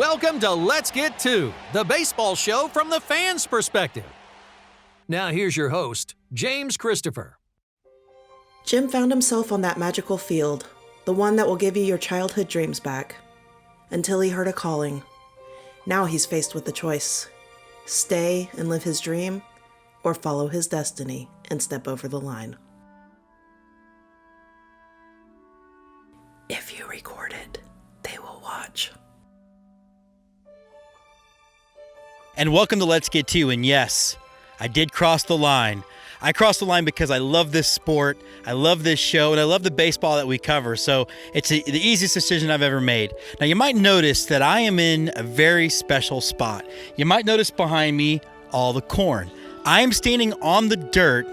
Welcome to Let's Get To, the baseball show from the fans' perspective. Now here's your host, James Christopher. Jim found himself on that magical field, the one that will give you your childhood dreams back. Until he heard a calling. Now he's faced with a choice. Stay and live his dream, or follow his destiny and step over the line. If you record it, they will watch. And welcome to Let's Get To, and yes, I did cross the line. I crossed the line because I love this sport, I love this show, and I love the baseball that we cover, so it's the easiest decision I've ever made. Now, you might notice that I am in a very special spot. You might notice behind me all the corn. I am standing on the dirt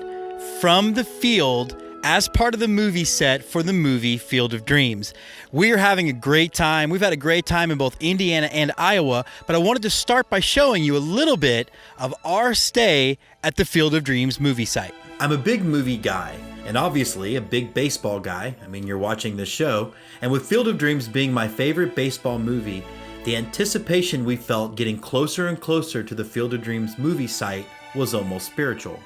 from the field as part of the movie set for the movie Field of Dreams. We are having a great time. We've had a great time in both Indiana and Iowa, but I wanted to start by showing you a little bit of our stay at the Field of Dreams movie site. I'm a big movie guy, and obviously a big baseball guy. I mean, you're watching this show, and with Field of Dreams being my favorite baseball movie, the anticipation we felt getting closer and closer to the Field of Dreams movie site was almost spiritual.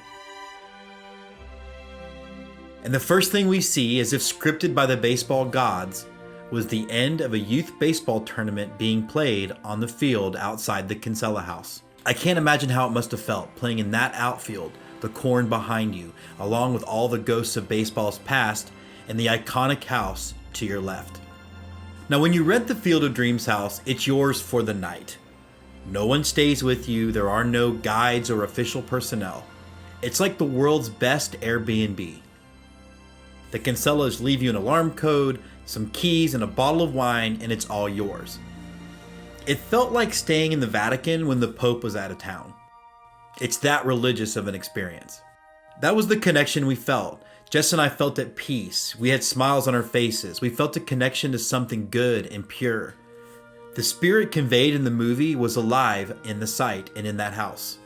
And the first thing we see, as if scripted by the baseball gods, was the end of a youth baseball tournament being played on the field outside the Kinsella house. I can't imagine how it must have felt playing in that outfield, the corn behind you, along with all the ghosts of baseball's past, and the iconic house to your left. Now, when you rent the Field of Dreams house, it's yours for the night. No one stays with you, there are no guides or official personnel. It's like the world's best Airbnb. The Kinsellas leave you an alarm code, some keys, and a bottle of wine, and it's all yours. It felt like staying in the Vatican when the Pope was out of town. It's that religious of an experience. That was the connection we felt. Jess and I felt at peace. We had smiles on our faces. We felt a connection to something good and pure. The spirit conveyed in the movie was alive in the site and in that house.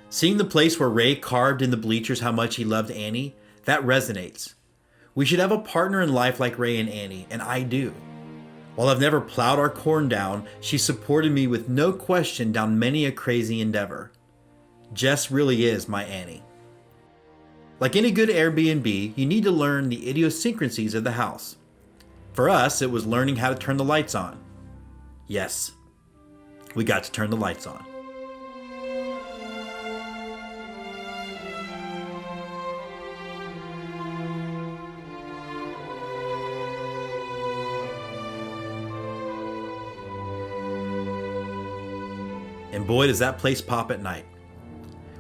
Seeing the place where Ray carved in the bleachers how much he loved Annie, that resonates. We should have a partner in life like Ray and Annie, and I do. While I've never plowed our corn down, she supported me with no question down many a crazy endeavor. Jess really is my Annie. Like any good Airbnb, you need to learn the idiosyncrasies of the house. For us, it was learning how to turn the lights on. Yes, we got to turn the lights on. And boy, does that place pop at night.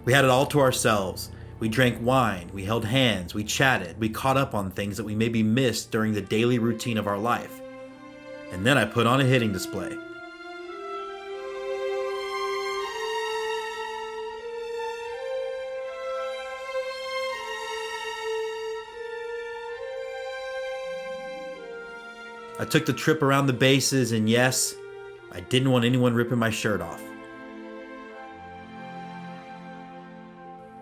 We had it all to ourselves. We drank wine, we held hands, we chatted, we caught up on things that we maybe missed during the daily routine of our life. And then I put on a hitting display. I took the trip around the bases, and yes, I didn't want anyone ripping my shirt off.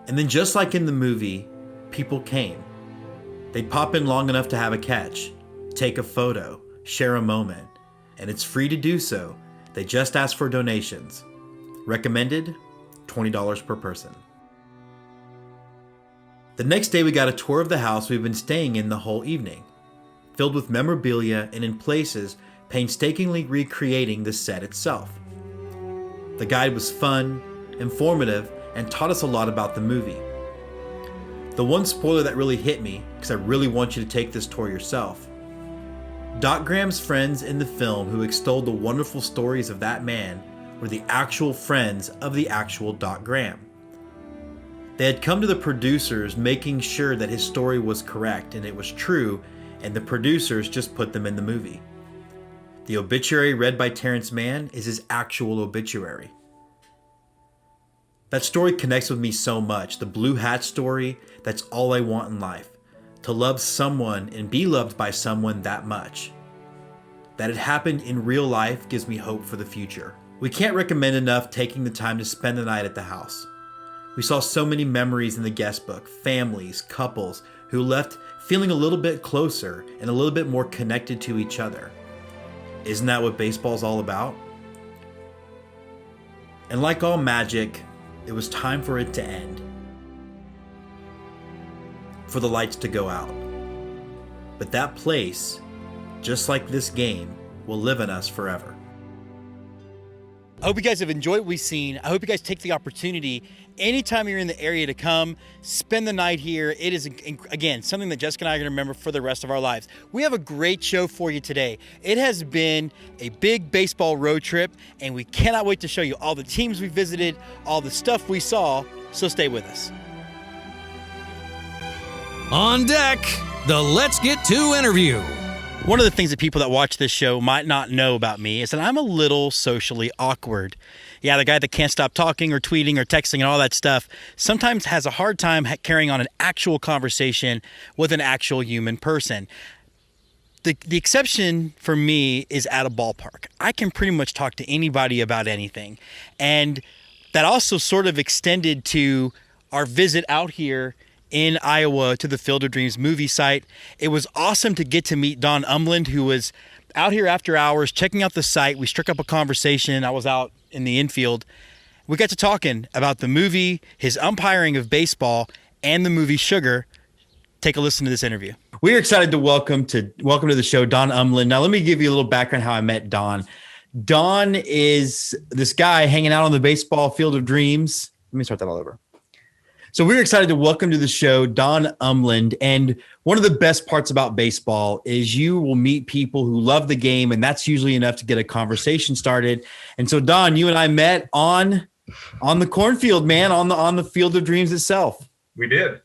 And then just like in the movie, people came. They'd pop in long enough to have a catch, take a photo, share a moment, and it's free to do so. They just ask for donations. Recommended, $20 per person. The next day we got a tour of the house we've been staying in the whole evening, filled with memorabilia and in places painstakingly recreating the set itself. The guide was fun, informative, and taught us a lot about the movie. The one spoiler that really hit me, because I really want you to take this tour yourself. Doc Graham's friends in the film who extolled the wonderful stories of that man were the actual friends of the actual Doc Graham. They had come to the producers making sure that his story was correct and it was true, and the producers just put them in the movie. The obituary read by Terrence Mann is his actual obituary. That story connects with me so much. The blue hat story, that's all I want in life. To love someone and be loved by someone that much. That it happened in real life gives me hope for the future. We can't recommend enough taking the time to spend the night at the house. We saw so many memories in the guest book, families, couples who left feeling a little bit closer and a little bit more connected to each other. Isn't that what baseball's all about? And like all magic, it was time for it to end. For the lights to go out. But that place, just like this game, will live in us forever. I hope you guys have enjoyed what we've seen. I hope you guys take the opportunity anytime you're in the area to come, spend the night here. It is, again, something that Jessica and I are going to remember for the rest of our lives. We have a great show for you today. It has been a big baseball road trip, and we cannot wait to show you all the teams we visited, all the stuff we saw, so stay with us. On deck, the Let's Get To interview. One of the things that people that watch this show might not know about me is that I'm a little socially awkward. Yeah, the guy that can't stop talking or tweeting or texting and all that stuff sometimes has a hard time carrying on an actual conversation with an actual human person. The exception for me is at a ballpark. I can pretty much talk to anybody about anything. And that also sort of extended to our visit out here in Iowa to the Field of Dreams movie site. It was awesome to get to meet Don Umland, who was out here after hours checking out the site. We struck up a conversation. I was out in the infield. We got to talking about the movie, his umpiring of baseball, and the movie Sugar. Take a listen to this interview. We're excited to welcome to the show Don Umland. Now, let me give you a little background how I met Don. Don is this guy hanging out on the baseball Field of Dreams. Let me start that all over. So we're excited to welcome to the show Don Umland. And one of the best parts about baseball is you will meet people who love the game, and that's usually enough to get a conversation started. And so, Don, you and I met on the cornfield, man, on the Field of Dreams itself. We did.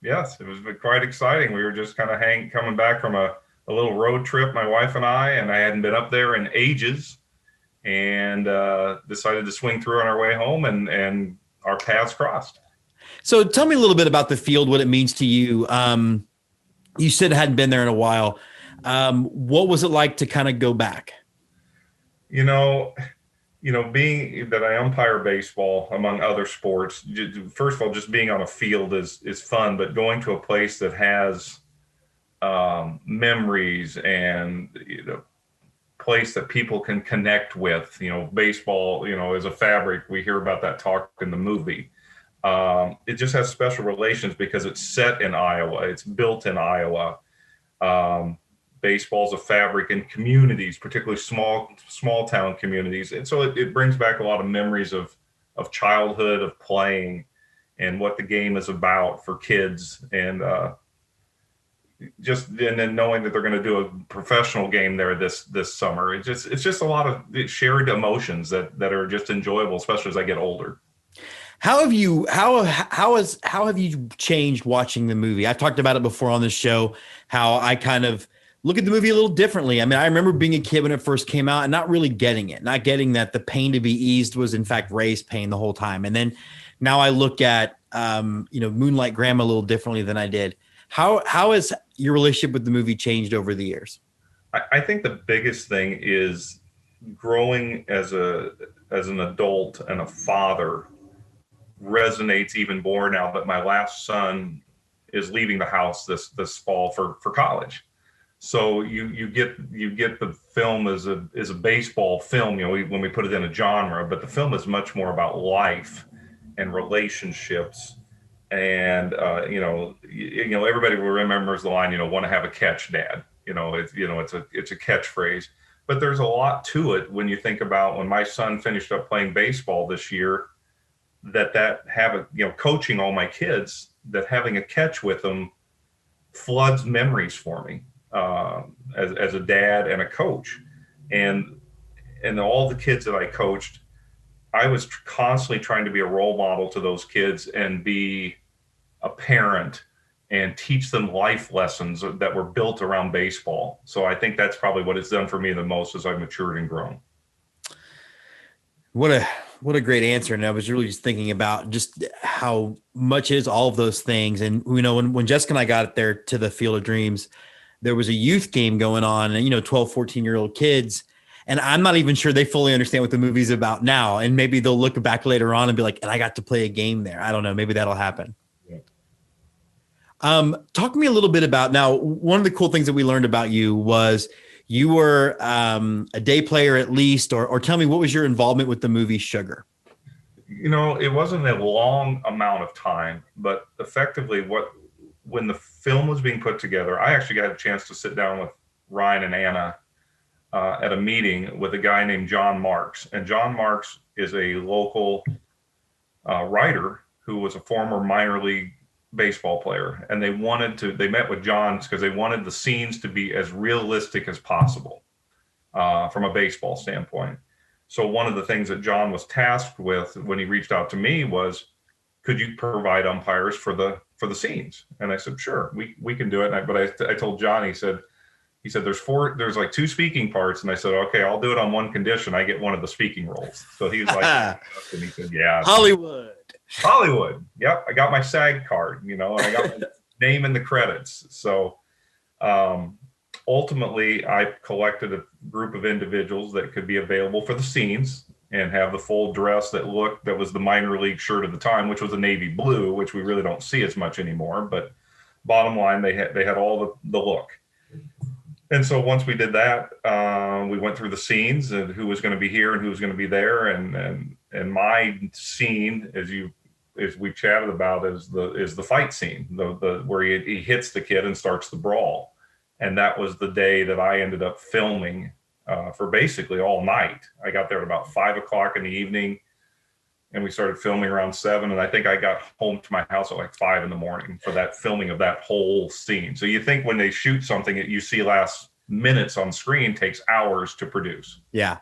Yes, it was quite exciting. We were just kind of coming back from a little road trip, my wife and I hadn't been up there in ages, and decided to swing through on our way home, and our paths crossed. So tell me a little bit about the field, what it means to you. You said it hadn't been there in a while. What was it like to kind of go back? You know, being that I umpire baseball among other sports, first of all, just being on a field is fun, but going to a place that has memories and, place that people can connect with, baseball, is a fabric. We hear about that talk in the movie. It just has special relations because it's set in Iowa. It's built in Iowa. Baseball's a fabric in communities, particularly small town communities. And so it brings back a lot of memories of childhood, of playing, and what the game is about for kids. And then knowing that they're going to do a professional game there this summer. It's just a lot of shared emotions that are just enjoyable, especially as I get older. How have you changed watching the movie? I've talked about it before on this show, how I kind of look at the movie a little differently. I mean, I remember being a kid when it first came out and not really getting it, not getting that the pain to be eased was in fact Ray's pain the whole time. And then now I look at, Moonlight Grandma a little differently than I did. How has your relationship with the movie changed over the years? I think the biggest thing is growing as an adult and a father resonates even more now that my last son is leaving the house this fall for college. So you get the film as a baseball film, when we put it in a genre, but the film is much more about life and relationships. And everybody remembers the line, want to have a catch, Dad. It's a catchphrase. But there's a lot to it when you think about when my son finished up playing baseball this year, coaching all my kids, that having a catch with them floods memories for me as a dad and a coach. And all the kids that I coached, I was constantly trying to be a role model to those kids and be a parent and teach them life lessons that were built around baseball. So I think that's probably what it's done for me the most as I've matured and grown. What a great answer. And I was really just thinking about just how much it is all of those things. And, when Jessica and I got there to the Field of Dreams, there was a youth game going on and, 12, 14-year-old kids. And I'm not even sure they fully understand what the movie's about now. And maybe they'll look back later on and be like, and I got to play a game there. I don't know. Maybe that'll happen. Yeah. Talk to me a little bit about now, one of the cool things that we learned about you was you were a day player at least, or tell me, what was your involvement with the movie Sugar? It wasn't a long amount of time, but effectively when the film was being put together, I actually got a chance to sit down with Ryan and Anna at a meeting with a guy named John Marks. And John Marks is a local writer who was a former minor league baseball player. And they met with John because they wanted the scenes to be as realistic as possible from a baseball standpoint. So one of the things that John was tasked with when he reached out to me was, could you provide umpires for the scenes? And I said, sure, we can do it. But I told John, he said there's like 2 speaking parts. And I said, okay, I'll do it on one condition. I get one of the speaking roles. So he was like, and he said, yeah. Hollywood. Yep. I got my SAG card, and I got my name in the credits. So, ultimately, I collected a group of individuals that could be available for the scenes and have the full dress that was the minor league shirt of the time, which was a navy blue, which we really don't see as much anymore. But bottom line, they had all the look. And so once we did that, we went through the scenes and who was going to be here and who was going to be there. And my scene, as we chatted about, is the fight scene, the where he hits the kid and starts the brawl. And that was the day that I ended up filming for basically all night. I got there at about 5:00 in the evening, and we started filming around 7. And I think I got home to my house at like 5 in the morning for that filming of that whole scene. So you think when they shoot something that you see last minutes on screen takes hours to produce. Yeah.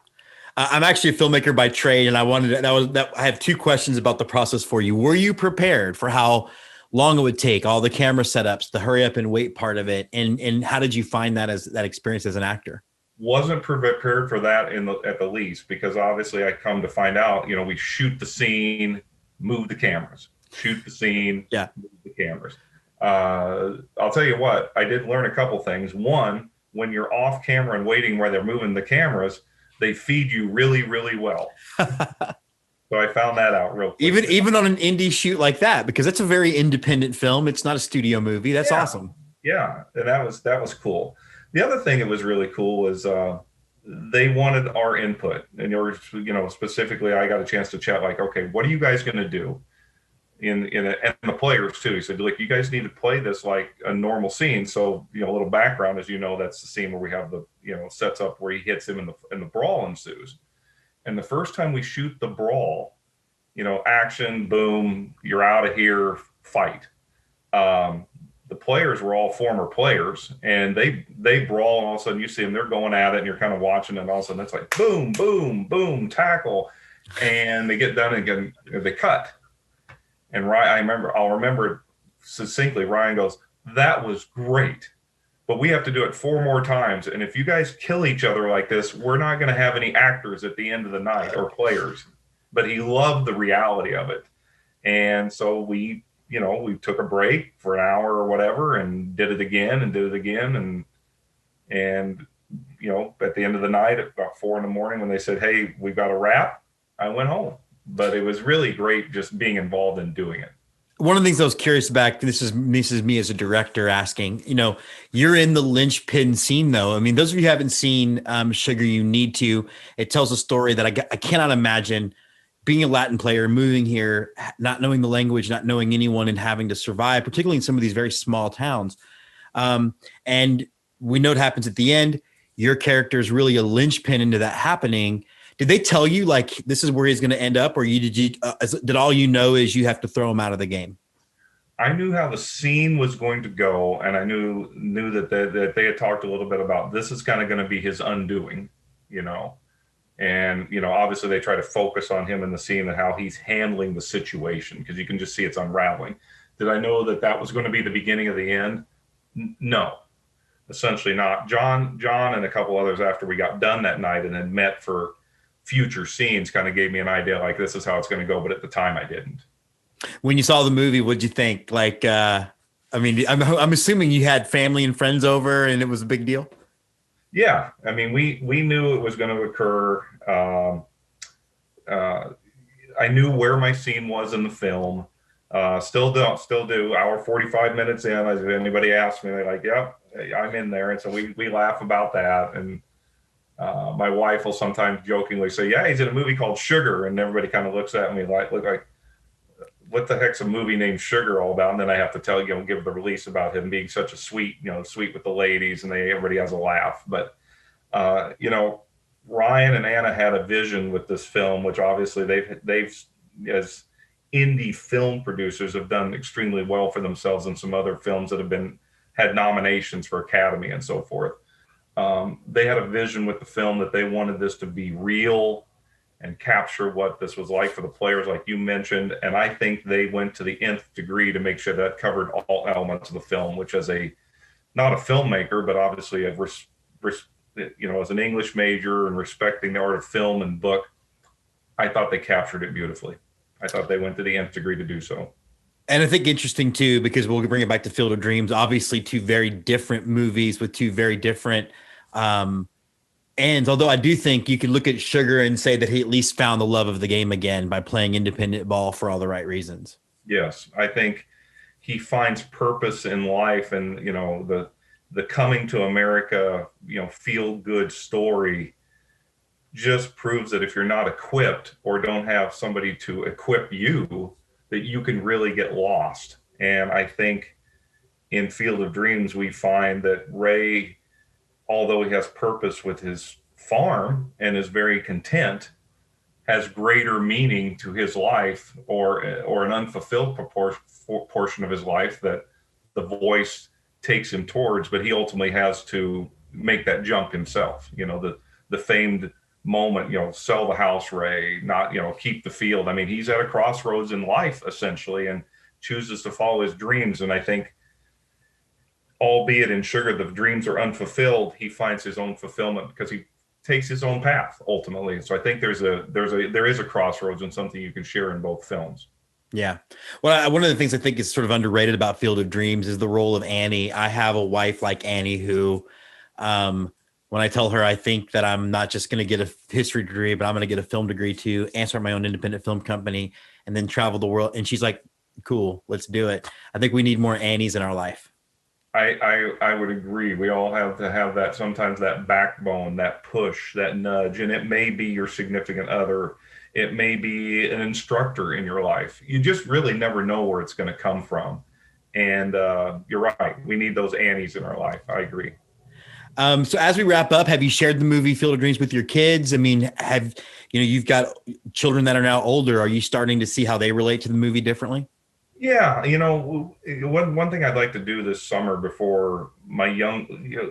I'm actually a filmmaker by trade, and I have 2 questions about the process for you. Were you prepared for how long it would take, all the camera setups, the hurry up and wait part of it, and how did you find that experience as an actor? Wasn't prepared for that at the least, because obviously I come to find out, we shoot the scene, move the cameras, shoot the scene, move the cameras. I'll tell you what, I did learn a couple things. One, when you're off camera and waiting where they're moving the cameras, they feed you really, really well. So I found that out real quick. Even on an indie shoot like that, because it's a very independent film. It's not a studio movie. That's awesome. Yeah, and that was cool. The other thing that was really cool was they wanted our input, and specifically, I got a chance to chat like, okay, what are you guys going to do? And the players too. He said, look, you guys need to play this like a normal scene. So a little background, as that's the scene where we have the sets up where he hits him and the brawl ensues. And the first time we shoot the brawl, action, boom, you're out of here, fight. The players were all former players, and they brawl, and all of a sudden you see them, they're going at it, and you're kind of watching, and all of a sudden it's like boom, boom, boom, tackle, and they get done and they cut. And I'll remember it succinctly. Ryan goes, "That was great, but we have to do it 4 more times. And if you guys kill each other like this, we're not going to have any actors at the end of the night or players." But he loved the reality of it. And so we took a break for an hour or whatever and did it again. And at the end of the night at about 4 in the morning, when they said, "Hey, we've got a wrap," I went home. But it was really great just being involved in doing it. One of the things I was curious about, this is me as a director asking, you're in the linchpin scene though. I mean, those of you who haven't seen Sugar, you need to. It tells a story that I cannot imagine being a Latin player, moving here, not knowing the language, not knowing anyone, and having to survive, particularly in some of these very small towns. And we know what happens at the end. Your character is really a linchpin into that happening. Did they tell you like this is where he's going to end up, or did all you know is you have to throw him out of the game? I knew how the scene was going to go, and I knew that they had talked a little bit about this is kind of going to be his undoing, and obviously they try to focus on him in the scene and how he's handling the situation, because you can just see it's unraveling. Did I know that was going to be the beginning of the end? No, essentially not. John and a couple others, after we got done that night and had met for future scenes, kind of gave me an idea like this is how it's going to go, but at the time I didn't. When you saw the movie, what'd you think? Like, I'm assuming you had family and friends over and it was a big deal. Yeah. I mean, we knew it was going to occur. I knew where my scene was in the film. Still do. Hour 45 minutes in, if anybody asks me, they're like, "Yep, I'm in there." And so we laugh about that. And My wife will sometimes jokingly say, yeah, he's in a movie called Sugar. And everybody kind of looks at me like, what the heck's a movie named Sugar all about? And then I have to tell you, give the release about him being such a sweet with the ladies, and everybody has a laugh. But, Ryan and Anna had a vision with this film, which obviously they've as indie film producers have done extremely well for themselves in some other films that have had nominations for Academy and so forth. They had a vision with the film that they wanted this to be real and capture what this was like for the players, like you mentioned. And I think they went to the nth degree to make sure that covered all elements of the film, which as not a filmmaker, but obviously as an English major and respecting the art of film and book, I thought they captured it beautifully. I thought they went to the nth degree to do so. And I think interesting too, because we'll bring it back to Field of Dreams, obviously two very different movies with two very different ends. Although I do think you could look at Sugar and say that he at least found the love of the game again by playing independent ball for all the right reasons. Yes, I think he finds purpose in life, and the coming to America, feel good story just proves that if you're not equipped or don't have somebody to equip you, that you can really get lost. And I think in Field of Dreams, we find that Ray, although he has purpose with his farm and is very content, has greater meaning to his life or an unfulfilled portion of his life that the voice takes him towards, but he ultimately has to make that jump himself. The famed moment, sell the house, Ray, not, keep the field. I mean, he's at a crossroads in life essentially and chooses to follow his dreams. And I think, albeit in Sugar, the dreams are unfulfilled, he finds his own fulfillment because he takes his own path ultimately. So I think there is a crossroads and something you can share in both films. Yeah. Well, one of the things I think is sort of underrated about Field of Dreams is the role of Annie. I have a wife like Annie who, when I tell her I think that I'm not just going to get a history degree, but I'm going to get a film degree too, and start my own independent film company, and then travel the world. And she's like, cool, let's do it. I think we need more Annies in our life. I would agree. We all have to have that, sometimes that backbone, that push, that nudge, and it may be your significant other. It may be an instructor in your life. You just really never know where it's going to come from. And you're right. We need those Annies in our life. I agree. So as we wrap up, have you shared the movie Field of Dreams with your kids? I mean, you've got children that are now older. Are you starting to see how they relate to the movie differently? Yeah. One thing I'd like to do this summer before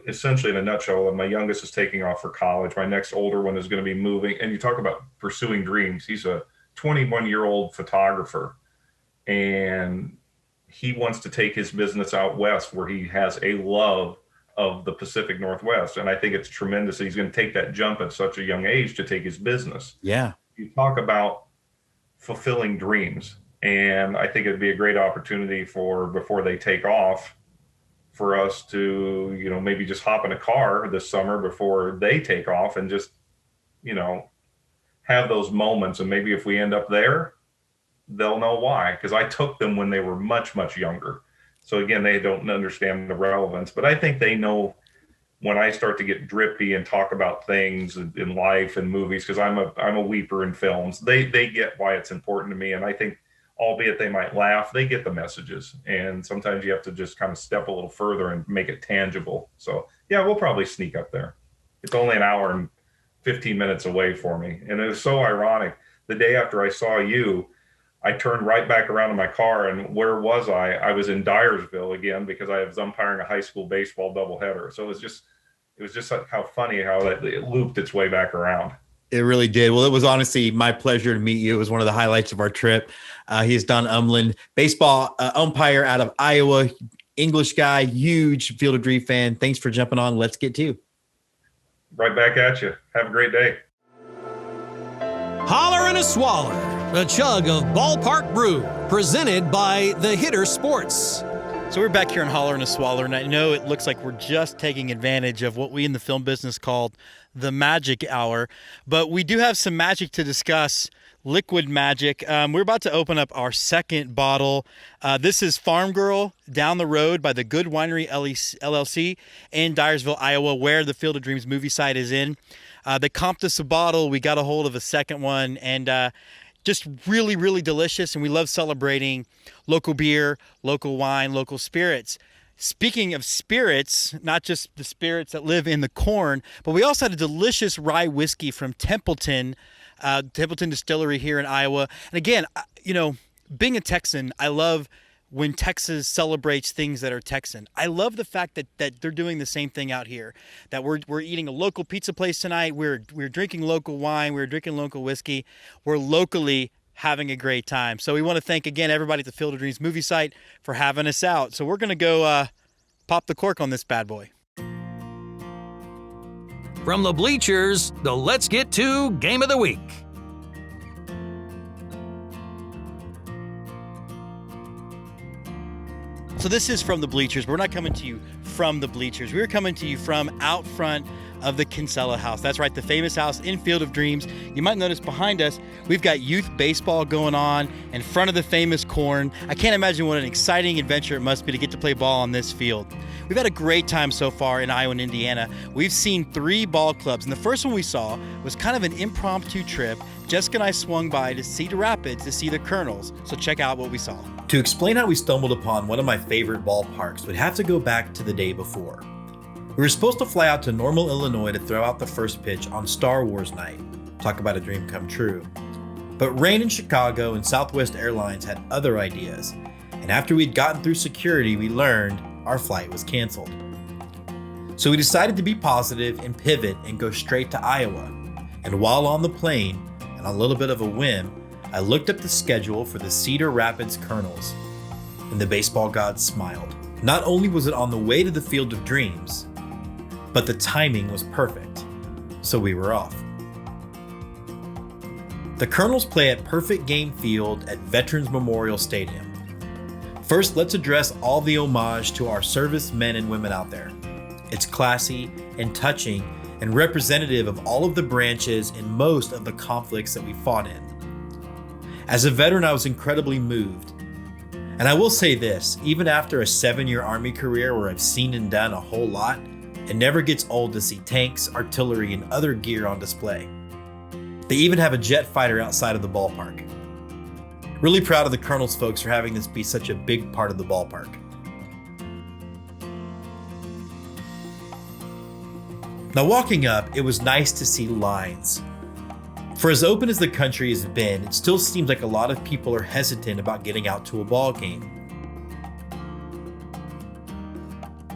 essentially in a nutshell, my youngest is taking off for college. My next older one is going to be moving. And you talk about pursuing dreams. He's a 21-year-old photographer, and he wants to take his business out west where he has a love of the Pacific Northwest. And I think it's tremendous that he's going to take that jump at such a young age to take his business. Yeah. You talk about fulfilling dreams. And I think it'd be a great opportunity before they take off for us to, maybe just hop in a car this summer before they take off and just, have those moments. And maybe if we end up there, they'll know why. Because I took them when they were much, much younger. So again, they don't understand the relevance, but I think they know when I start to get drippy and talk about things in life and movies, because I'm a weeper in films. They get why it's important to me. And I think, albeit they might laugh, they get the messages. And sometimes you have to just kind of step a little further and make it tangible. So yeah, we'll probably sneak up there. It's only an hour and 15 minutes away for me. And it was so ironic. The day after I saw you, I turned right back around in my car, and where was I? I was in Dyersville again because I was umpiring a high school baseball doubleheader. So it was just like how funny how it looped its way back around. It really did. Well, it was honestly my pleasure to meet you. It was one of the highlights of our trip. He's Don Umland, baseball umpire out of Iowa, English guy, huge Field of Dream fan. Thanks for jumping on. Let's get to. Right back at you. Have a great day. Holler and A Swaller, a chug of ballpark brew, presented by The Hitter Sports. So we're back here in Holler and A Swaller, and I know it looks like we're just taking advantage of what we in the film business called the magic hour, but we do have some magic to discuss liquid magic. We're about to open up our second bottle. This is Farm Girl down the road by the Good Winery LLC in Dyersville, Iowa, where the Field of Dreams movie site is in. They comped us a bottle. We got a hold of a second one, and just really, really delicious. And we love celebrating local beer, local wine, local spirits. Speaking of spirits, not just the spirits that live in the corn, but we also had a delicious rye whiskey from Tempelton Distillery here in Iowa. And again, being a Texan, I love when Texas celebrates things that are Texan. I love the fact that they're doing the same thing out here, that we're eating a local pizza place tonight. We're drinking local wine. We're drinking local whiskey. We're locally having a great time. So we want to thank again everybody at the Field of Dreams movie site for having us out. So we're going to go pop the cork on this bad boy. From the bleachers, the Let's Get To Game of the Week. So this is from the bleachers. We're not coming to you from the bleachers. We're coming to you from out front of the Kinsella house. That's right, the famous house in Field of Dreams. You might notice behind us, we've got youth baseball going on in front of the famous corn. I can't imagine what an exciting adventure it must be to get to play ball on this field. We've had a great time so far in Iowa and Indiana. We've seen 3 ball clubs, and the first one we saw was kind of an impromptu trip. Jessica and I swung by to Cedar Rapids to see the Kernels, so check out what we saw. To explain how we stumbled upon one of my favorite ballparks, we'd have to go back to the day before. We were supposed to fly out to Normal, Illinois to throw out the first pitch on Star Wars night. Talk about a dream come true. But rain in Chicago and Southwest Airlines had other ideas, and after we'd gotten through security, we learned our flight was canceled. So we decided to be positive and pivot and go straight to Iowa. And while on the plane, and on a little bit of a whim, I looked up the schedule for the Cedar Rapids Kernels, and the baseball gods smiled. Not only was it on the way to the Field of Dreams, but the timing was perfect, so we were off. The Kernels play at Perfect Game Field at Veterans Memorial Stadium. First, let's address all the homage to our service men and women out there. It's classy and touching and representative of all of the branches and most of the conflicts that we fought in. As a veteran, I was incredibly moved. And I will say this, even after a 7-year Army career where I've seen and done a whole lot, it never gets old to see tanks, artillery, and other gear on display. They even have a jet fighter outside of the ballpark. Really proud of the Kernels folks for having this be such a big part of the ballpark. Now walking up, it was nice to see lines. For as open as the country has been, it still seems like a lot of people are hesitant about getting out to a ball game.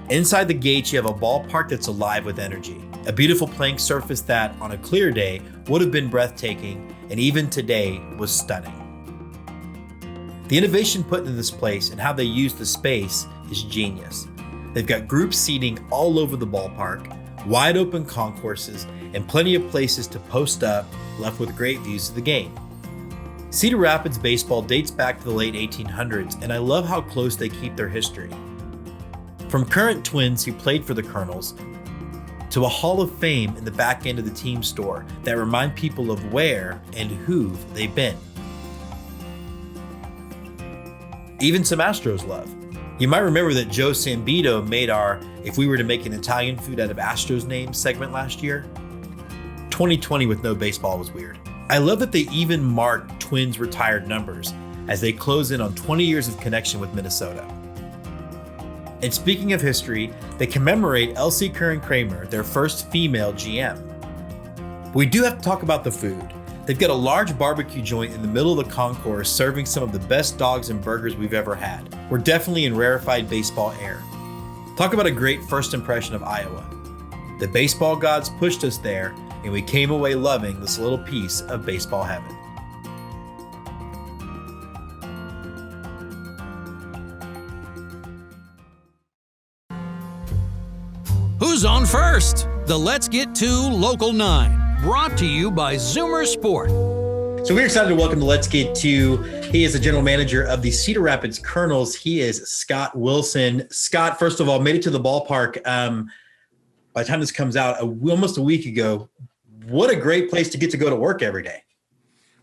Inside the gates, you have a ballpark that's alive with energy. A beautiful playing surface that, on a clear day, would have been breathtaking, and even today was stunning. The innovation put into this place and how they use the space is genius. They've got group seating all over the ballpark, wide open concourses, and plenty of places to post up, left with great views of the game. Cedar Rapids baseball dates back to the late 1800s, and I love how close they keep their history. From current Twins who played for the Kernels, to a Hall of Fame in the back end of the team store that remind people of where and who they've been. Even some Astros love. You might remember that Joe Sambito made our "If We Were to Make an Italian Food Out of Astros Names" segment last year. 2020 with no baseball was weird. I love that they even mark Twins retired numbers as they close in on 20 years of connection with Minnesota. And speaking of history, they commemorate Elsie Curran Kramer, their first female GM. But we do have to talk about the food. They've got a large barbecue joint in the middle of the concourse serving some of the best dogs and burgers we've ever had. We're definitely in rarefied baseball air. Talk about a great first impression of Iowa. The baseball gods pushed us there, and we came away loving this little piece of baseball heaven. Who's on first? The Let's Get To Local 9, brought to you by Zoomer Sport. So we're excited to welcome to Let's Get To. He is the general manager of the Cedar Rapids Kernels. He is Scott Wilson. Scott, first of all, made it to the ballpark. By the time this comes out, almost a week ago. What a great place to get to go to work every day.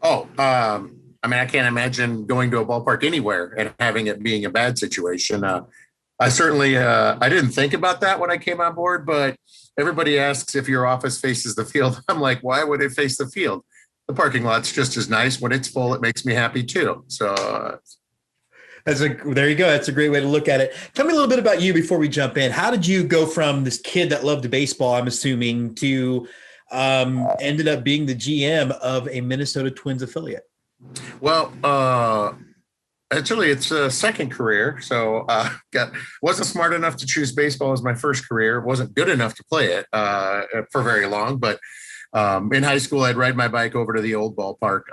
Oh, I mean, I can't imagine going to a ballpark anywhere and having it being a bad situation. I certainly, I didn't think about that when I came on board, but everybody asks if your office faces the field. I'm like, why would it face the field? The parking lot's just as nice. When it's full, it makes me happy too. So there you go. That's a great way to look at it. Tell me a little bit about you before we jump in. How did you go from this kid that loved baseball, I'm assuming, to ended up being the GM of a Minnesota Twins affiliate? Well, actually, it's a second career. So wasn't smart enough to choose baseball as my first career. Wasn't good enough to play it for very long. But in high school, I'd ride my bike over to the old ballpark,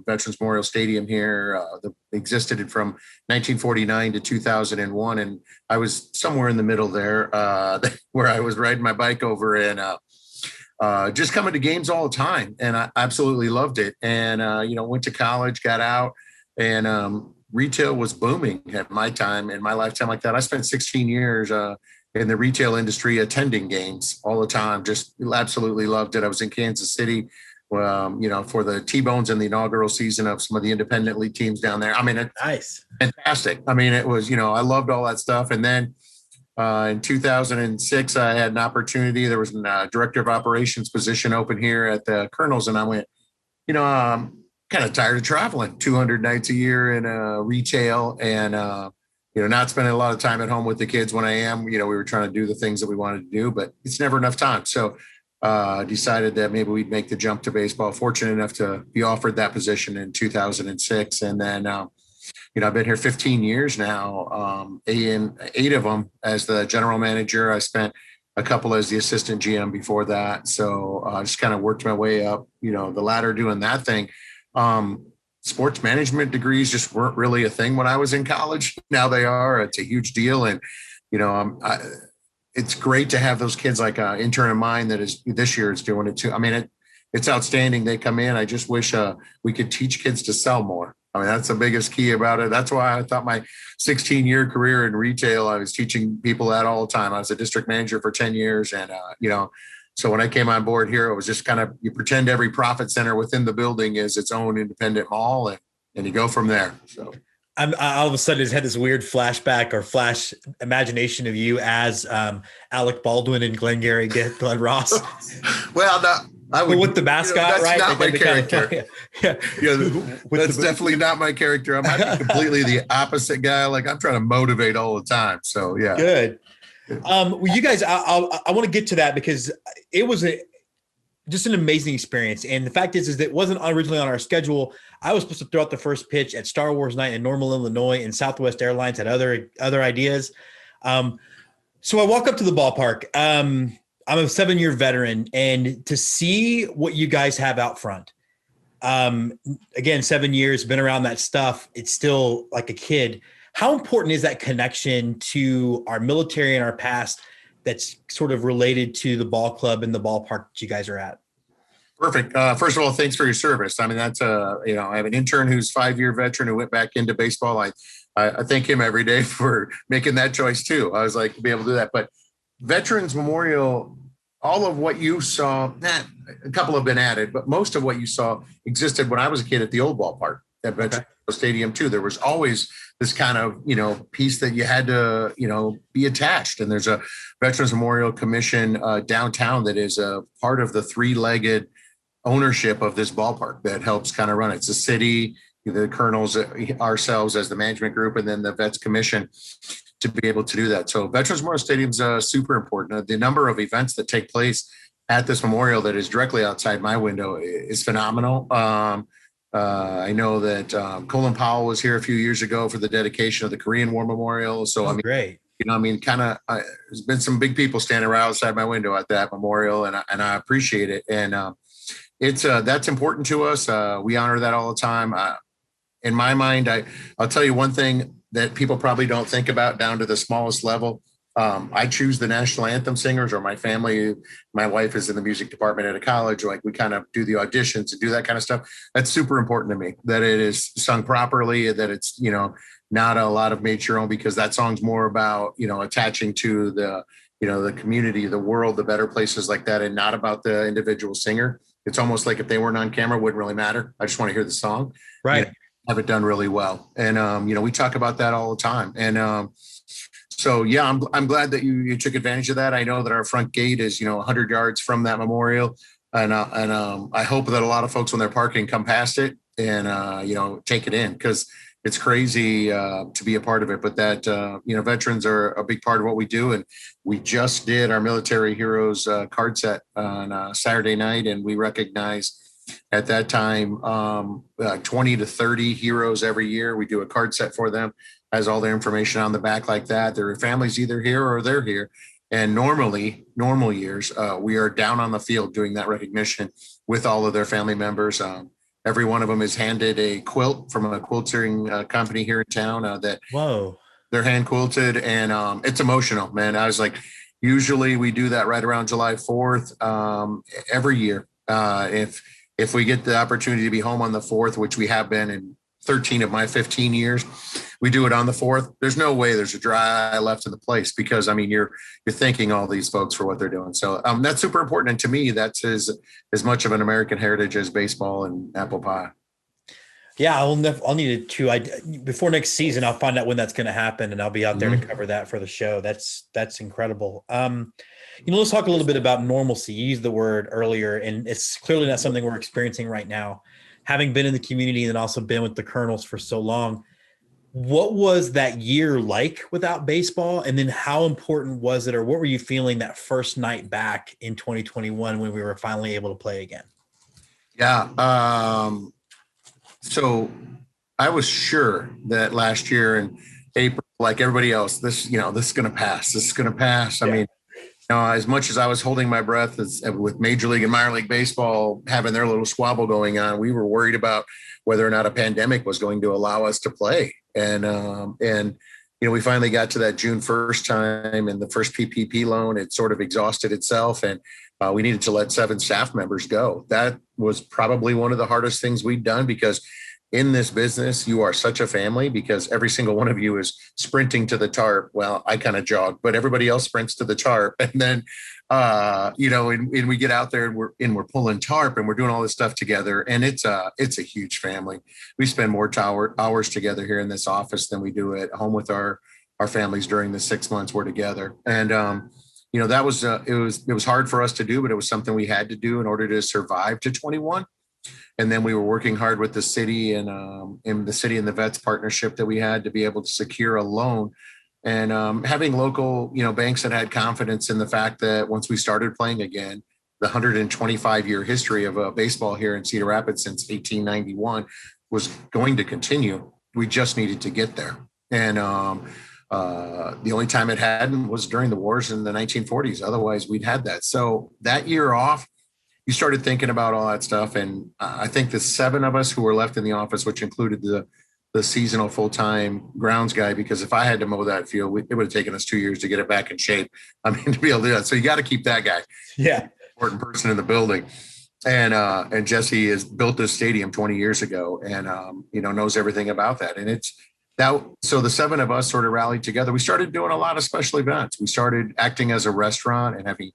Veterans Memorial Stadium here. That existed from 1949 to 2001. And I was somewhere in the middle there where I was riding my bike over and just coming to games all the time. And I absolutely loved it. And, went to college, got out, and retail was booming at my time, in my lifetime like that. I spent 16 years in the retail industry attending games all the time. Just absolutely loved it. I was in Kansas City, for the T-Bones and the inaugural season of some of the independent league teams down there. I mean, it's nice. Fantastic. I mean, it was, I loved all that stuff. And then in 2006, I had an opportunity. There was a director of operations position open here at the Kernels. And I went, I'm kind of tired of traveling 200 nights a year in retail and, not spending a lot of time at home with the kids when I am. We were trying to do the things that we wanted to do, but it's never enough time. So decided that maybe we'd make the jump to baseball. Fortunate enough to be offered that position in 2006. And then, I've been here 15 years now, eight of them as the general manager. I spent a couple as the assistant GM before that. So I just kind of worked my way up, the ladder doing that thing. Sports management degrees just weren't really a thing when I was in college. Now they are. It's a huge deal. And, it's great to have those kids like an intern of mine that is this year is doing it too. I mean, it's outstanding. They come in. I just wish we could teach kids to sell more. I mean, that's the biggest key about it. That's why I thought my 16-year career in retail, I was teaching people that all the time. I was a district manager for 10 years. And, so when I came on board here, it was just kind of, you pretend every profit center within the building is its own independent mall and you go from there. So all of a sudden has had this weird flashback or flash imagination of you as Alec Baldwin and Glengarry get Glenn Ross. Well, I would with the mascot, that's right? Not my character. Yeah. That's definitely not my character. I'm completely the opposite guy. Like I'm trying to motivate all the time. So yeah. Good. Well, you guys, I want to get to that because it was just an amazing experience. And the fact is that it wasn't originally on our schedule. I was supposed to throw out the first pitch at Star Wars Night in Normal, Illinois, and Southwest Airlines had other ideas. So I walk up to the ballpark. I'm a 7-year veteran, and to see what you guys have out front, again, 7 years, been around that stuff. It's still like a kid. How important is that connection to our military and our past that's sort of related to the ball club and the ballpark that you guys are at? Perfect. First of all, thanks for your service. I mean, that's I have an intern who's 5-year veteran who went back into baseball. I thank him every day for making that choice too. I was like to be able to do that. But Veterans Memorial, all of what you saw, a couple have been added, but most of what you saw existed when I was a kid at the old ballpark at Veterans Stadium too. There was always this kind of, piece that you had to, be attached. And there's a Veterans Memorial Commission downtown that is a part of the 3-legged ownership of this ballpark that helps kind of run it. It's the city, the Kernels, ourselves as the management group, and then the Vets Commission to be able to do that. So Veterans Memorial Stadium's super important. The number of events that take place at this memorial that is directly outside my window is phenomenal. I know that Colin Powell was here a few years ago for the dedication of the Korean War Memorial. So great. There's been some big people standing right outside my window at that memorial, and I appreciate it. And it's that's important to us. We honor that all the time. In my mind, I'll tell you one thing that people probably don't think about down to the smallest level. I choose the national anthem singers, or my family. My wife is in the music department at a college. Like we kind of do the auditions and do that kind of stuff. That's super important to me, that it is sung properly, that it's, not a lot of made your own, because that song's more about, attaching to the, the community, the world, the better places like that, and not about the individual singer. It's almost like if they weren't on camera, it wouldn't really matter. I just want to hear the song. Right. Have it done really well. And, we talk about that all the time. And so, yeah, I'm glad that you took advantage of that. I know that our front gate is, 100 yards from that memorial. And I hope that a lot of folks when they're parking come past it and, take it in, because it's crazy to be a part of it. But that, veterans are a big part of what we do. And we just did our military heroes card set on Saturday night. And we recognize at that time 20 to 30 heroes every year. We do a card set for them, has all their information on the back like that. Their families either here or they're here. And normal years, we are down on the field doing that recognition with all of their family members. Every one of them is handed a quilt from a quilting company here in town that they're hand quilted, and it's emotional, man. I was like, usually we do that right around July 4th every year. If we get the opportunity to be home on the 4th, which we have been in 13 of my 15 years, we do it on the 4th. There's no way there's a dry eye left in the place, because you're thanking all these folks for what they're doing. So that's super important. And to me, that's as much of an American heritage as baseball and apple pie. Yeah, I'll need to. Before next season, I'll find out when that's going to happen, and I'll be out there to cover that for the show. That's incredible. Let's talk a little bit about normalcy. You used the word earlier, and it's clearly not something we're experiencing right now. Having been in the community and also been with the Kernels for so long, what was that year like without baseball? And then how important was it, or what were you feeling that first night back in 2021 when we were finally able to play again? Yeah. So I was sure that last year in April, like everybody else, this is going to pass. This is going to pass. I mean, as much as I was holding my breath with Major League and Minor League Baseball having their little squabble going on, we were worried about whether or not a pandemic was going to allow us to play. And we finally got to that June 1st time, and the first PPP loan, it sort of exhausted itself, and we needed to let 7 staff members go. That was probably one of the hardest things we'd done, because in this business, you are such a family, because every single one of you is sprinting to the tarp. Well, I kind of jog, but everybody else sprints to the tarp. And then, and we get out there and we're pulling tarp and we're doing all this stuff together. And it's a huge family. We spend more hours together here in this office than we do at home with our families during the 6 months we're together. And, that was, it was hard for us to do, but it was something we had to do in order to survive to 21. And then we were working hard with the city and the Vets partnership that we had to be able to secure a loan, and having local, banks that had confidence in the fact that once we started playing again, the 125-year history of baseball here in Cedar Rapids since 1891 was going to continue. We just needed to get there. And the only time it hadn't was during the wars in the 1940s. Otherwise, we'd had that. So that year off, you started thinking about all that stuff. And I think the 7 of us who were left in the office, which included the seasonal full-time grounds guy, because if I had to mow that field, it would have taken us 2 years to get it back in shape. To be able to do that. So you got to keep that guy. Yeah. Important person in the building. And Jesse has built this stadium 20 years ago and, knows everything about that. And it's that. So the 7 of us sort of rallied together. We started doing a lot of special events. We started acting as a restaurant and having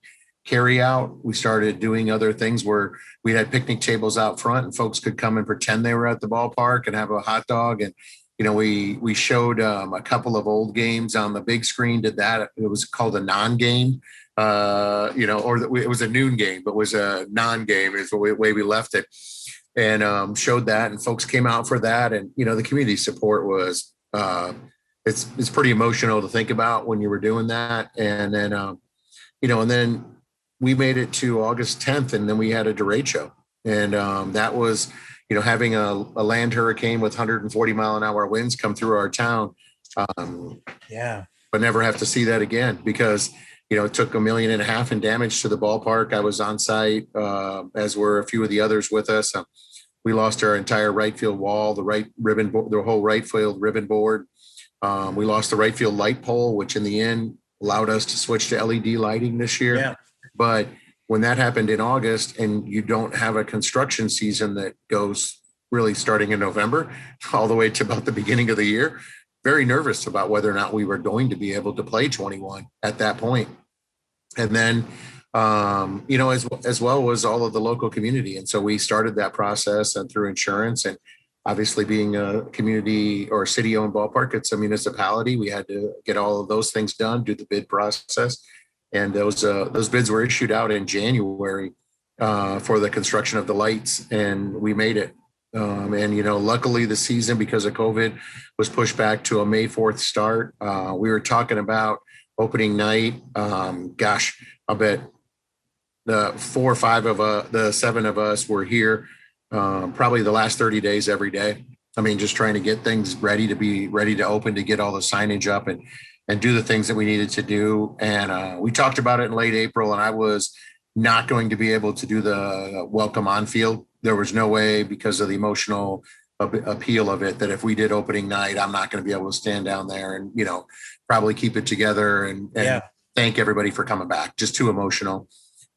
carry out. We started doing other things where we had picnic tables out front and folks could come and pretend they were at the ballpark and have a hot dog. And, we showed a couple of old games on the big screen, did that. It was called a non-game, it was a noon game, but was a non-game is the way we left it, and showed that, and folks came out for that. And, the community support was, it's pretty emotional to think about when you were doing that. And then, and then we made it to August 10th, and then we had a derecho show. And that was, having a land hurricane with 140 mile an hour winds come through our town. But never have to see that again, because, it took $1.5 million in damage to the ballpark. I was on site, as were a few of the others with us. We lost our entire right field wall, the whole right field ribbon board. We lost the right field light pole, which in the end allowed us to switch to LED lighting this year. Yeah. But when that happened in August, and you don't have a construction season that goes really starting in November all the way to about the beginning of the year, very nervous about whether or not we were going to be able to play 21 at that point. And then as well as all of the local community. And so we started that process and through insurance, and obviously being a community or city owned ballpark, it's a municipality. We had to get all of those things done, do the bid process. And those bids were issued out in January for the construction of the lights, and we made it. Luckily the season, because of COVID, was pushed back to a May 4th start. We were talking about opening night. I'll bet the 4 or 5 of the 7 of us were here probably the last 30 days every day. I mean, just trying to get things ready to open, to get all the signage up and do the things that we needed to do. And we talked about it in late April, and I was not going to be able to do the welcome on field. There was no way, because of the emotional appeal of it, that if we did opening night, I'm not going to be able to stand down there and, probably keep it together and thank everybody for coming back. Just too emotional.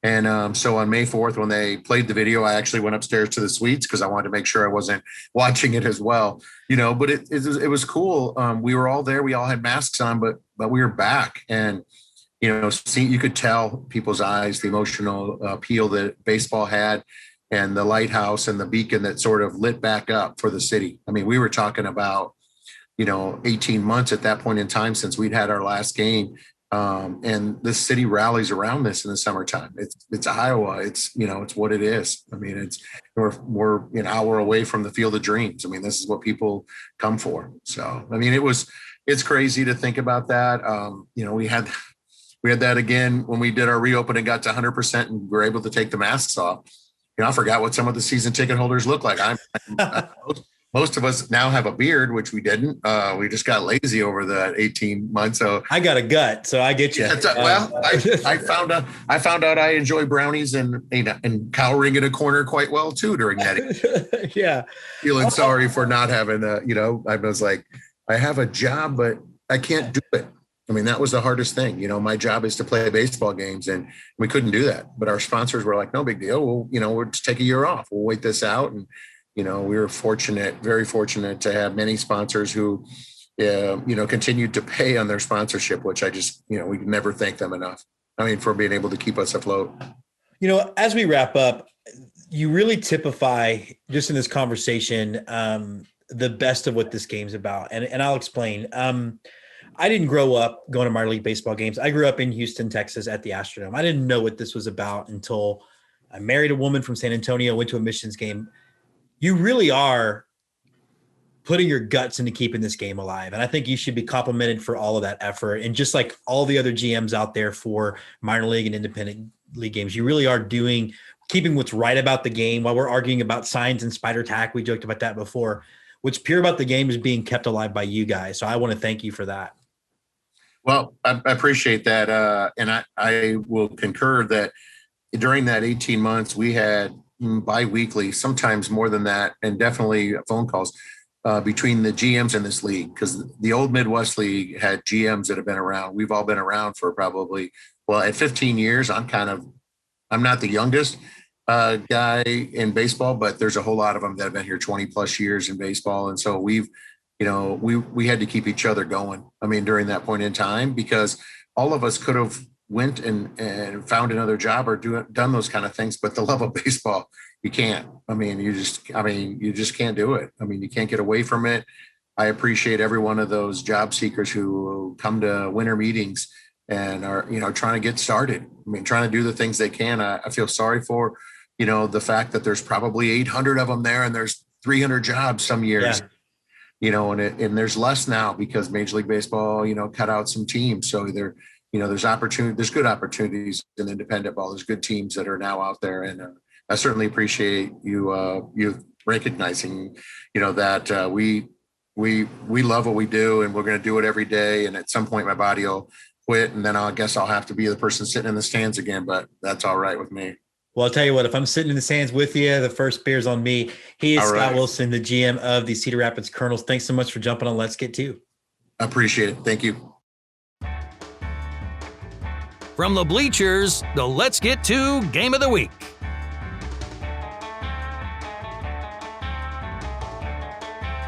And so on May 4th, when they played the video, I actually went upstairs to the suites because I wanted to make sure I wasn't watching it as well, but it was cool. We were all there. We all had masks on, but we were back. And, you could tell people's eyes, the emotional appeal that baseball had, and the lighthouse and the beacon that sort of lit back up for the city. I mean, we were talking about, 18 months at that point in time since we'd had our last game. And the city rallies around this in the summertime. It's Iowa. It's what it is. I mean, we're an hour away from the Field of Dreams. I mean, this is what people come for. So, I mean, it's crazy to think about that. We had that again when we did our reopen and got to 100% and were able to take the masks off. I forgot what some of the season ticket holders look like. Most of us now have a beard, which we didn't. We just got lazy over the 18 months. So I got a gut, so I get you. I found out I enjoy brownies and cowering in a corner quite well too during that. Yeah, feeling sorry for not having I was like, I have a job, but I can't do it. I mean, that was the hardest thing. My job is to play baseball games, and we couldn't do that. But our sponsors were like, no big deal. We'll just take a year off. We'll wait this out. And, we were very fortunate to have many sponsors who, continued to pay on their sponsorship, which I just, we can never thank them enough. I mean, for being able to keep us afloat. As we wrap up, you really typify just in this conversation, the best of what this game's about. And I'll explain. I didn't grow up going to minor league baseball games. I grew up in Houston, Texas at the Astrodome. I didn't know what this was about until I married a woman from San Antonio, went to a Missions game. You really are putting your guts into keeping this game alive. And I think you should be complimented for all of that effort. And just like all the other GMs out there for minor league and independent league games, you really are keeping what's right about the game. While we're arguing about signs and spider tack, we joked about that before. What's pure about the game is being kept alive by you guys. So I want to thank you for that. Well, I appreciate that. And I will concur that during that 18 months, we had bi-weekly, sometimes more than that, and definitely phone calls between the GMs in this league, because the old Midwest League had GMs that have been around. We've all been around for probably, at 15 years. I'm not the youngest guy in baseball, but there's a whole lot of them that have been here 20 plus years in baseball. And so we had to keep each other going. I mean, during that point in time, because all of us could have went and found another job or done those kind of things, but the love of baseball, you can't. You just can't do it. I mean, you can't get away from it. I appreciate every one of those job seekers who come to winter meetings and are, trying to get started. I mean, trying to do the things they can. I feel sorry for, the fact that there's probably 800 of them there and there's 300 jobs some years. Yeah. And there's less now because Major League Baseball, cut out some teams. So there's good opportunities in independent ball. There's good teams that are now out there. And I certainly appreciate you recognizing, that we love what we do and we're going to do it every day. And at some point my body will quit, and then I guess I'll have to be the person sitting in the stands again, but that's all right with me. Well, I'll tell you what, if I'm sitting in the stands with you, the first beer's on me. He is Scott Wilson, the GM of the Cedar Rapids Kernels. Thanks so much for jumping on Let's Get To. I appreciate it. Thank you. From the bleachers, the Let's Get To Game of the Week.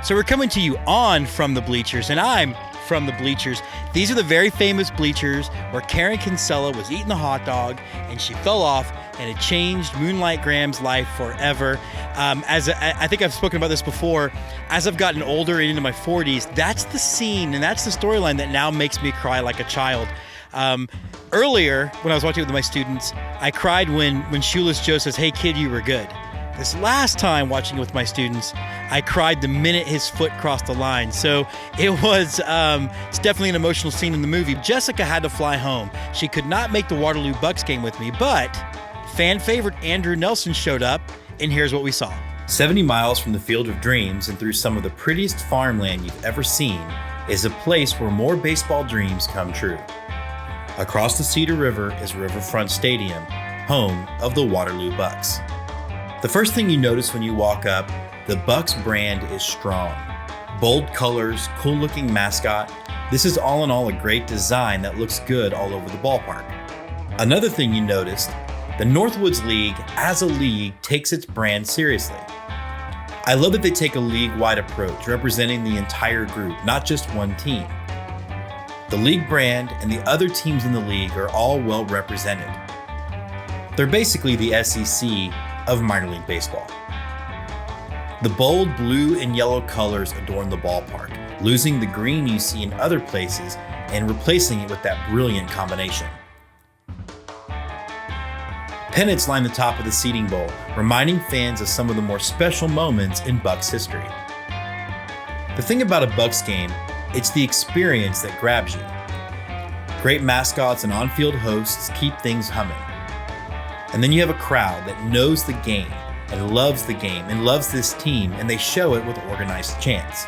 So we're coming to you on From the Bleachers, and I'm from the bleachers. These are the very famous bleachers where Karen Kinsella was eating the hot dog and she fell off, and it changed Moonlight Graham's life forever. I think I've spoken about this before. As I've gotten older and into my 40s, that's the scene and that's the storyline that now makes me cry like a child. Earlier, when I was watching it with my students, I cried when Shoeless Joe says, "Hey kid, you were good." This last time watching it with my students, I cried the minute his foot crossed the line. So it was, it's definitely an emotional scene in the movie. Jessica had to fly home. She could not make the Waterloo Bucks game with me, but fan favorite Andrew Nelson showed up, and here's what we saw. 70 miles from the Field of Dreams and through some of the prettiest farmland you've ever seen is a place where more baseball dreams come true. Across the Cedar River is Riverfront Stadium, home of the Waterloo Bucks. The first thing you notice when you walk up, the Bucks brand is strong. Bold colors, cool looking mascot. This is all in all a great design that looks good all over the ballpark. Another thing you noticed, the Northwoods League as a league takes its brand seriously. I love that they take a league-wide approach, representing the entire group, not just one team. The league brand and the other teams in the league are all well represented. They're basically the SEC of minor league baseball. The bold blue and yellow colors adorn the ballpark, losing the green you see in other places and replacing it with that brilliant combination. Pennants line the top of the seating bowl, reminding fans of some of the more special moments in Bucks history. The thing about a Bucks game, it's the experience that grabs you. Great mascots and on-field hosts keep things humming. And then you have a crowd that knows the game and loves this team, and they show it with organized chants.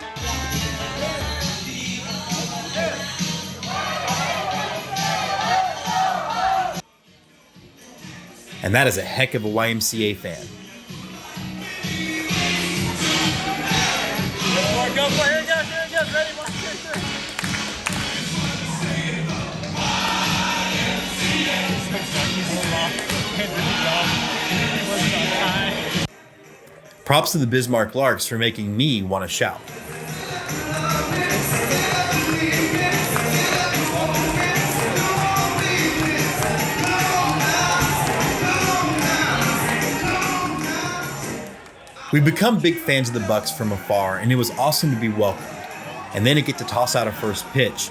And that is a heck of a YMCA fan. Go for it, here it goes, ready, 1, 2, 3. Props to the Bismarck Larks for making me want to shout. We've become big fans of the Bucks from afar, and it was awesome to be welcomed. And then to get to toss out a first pitch.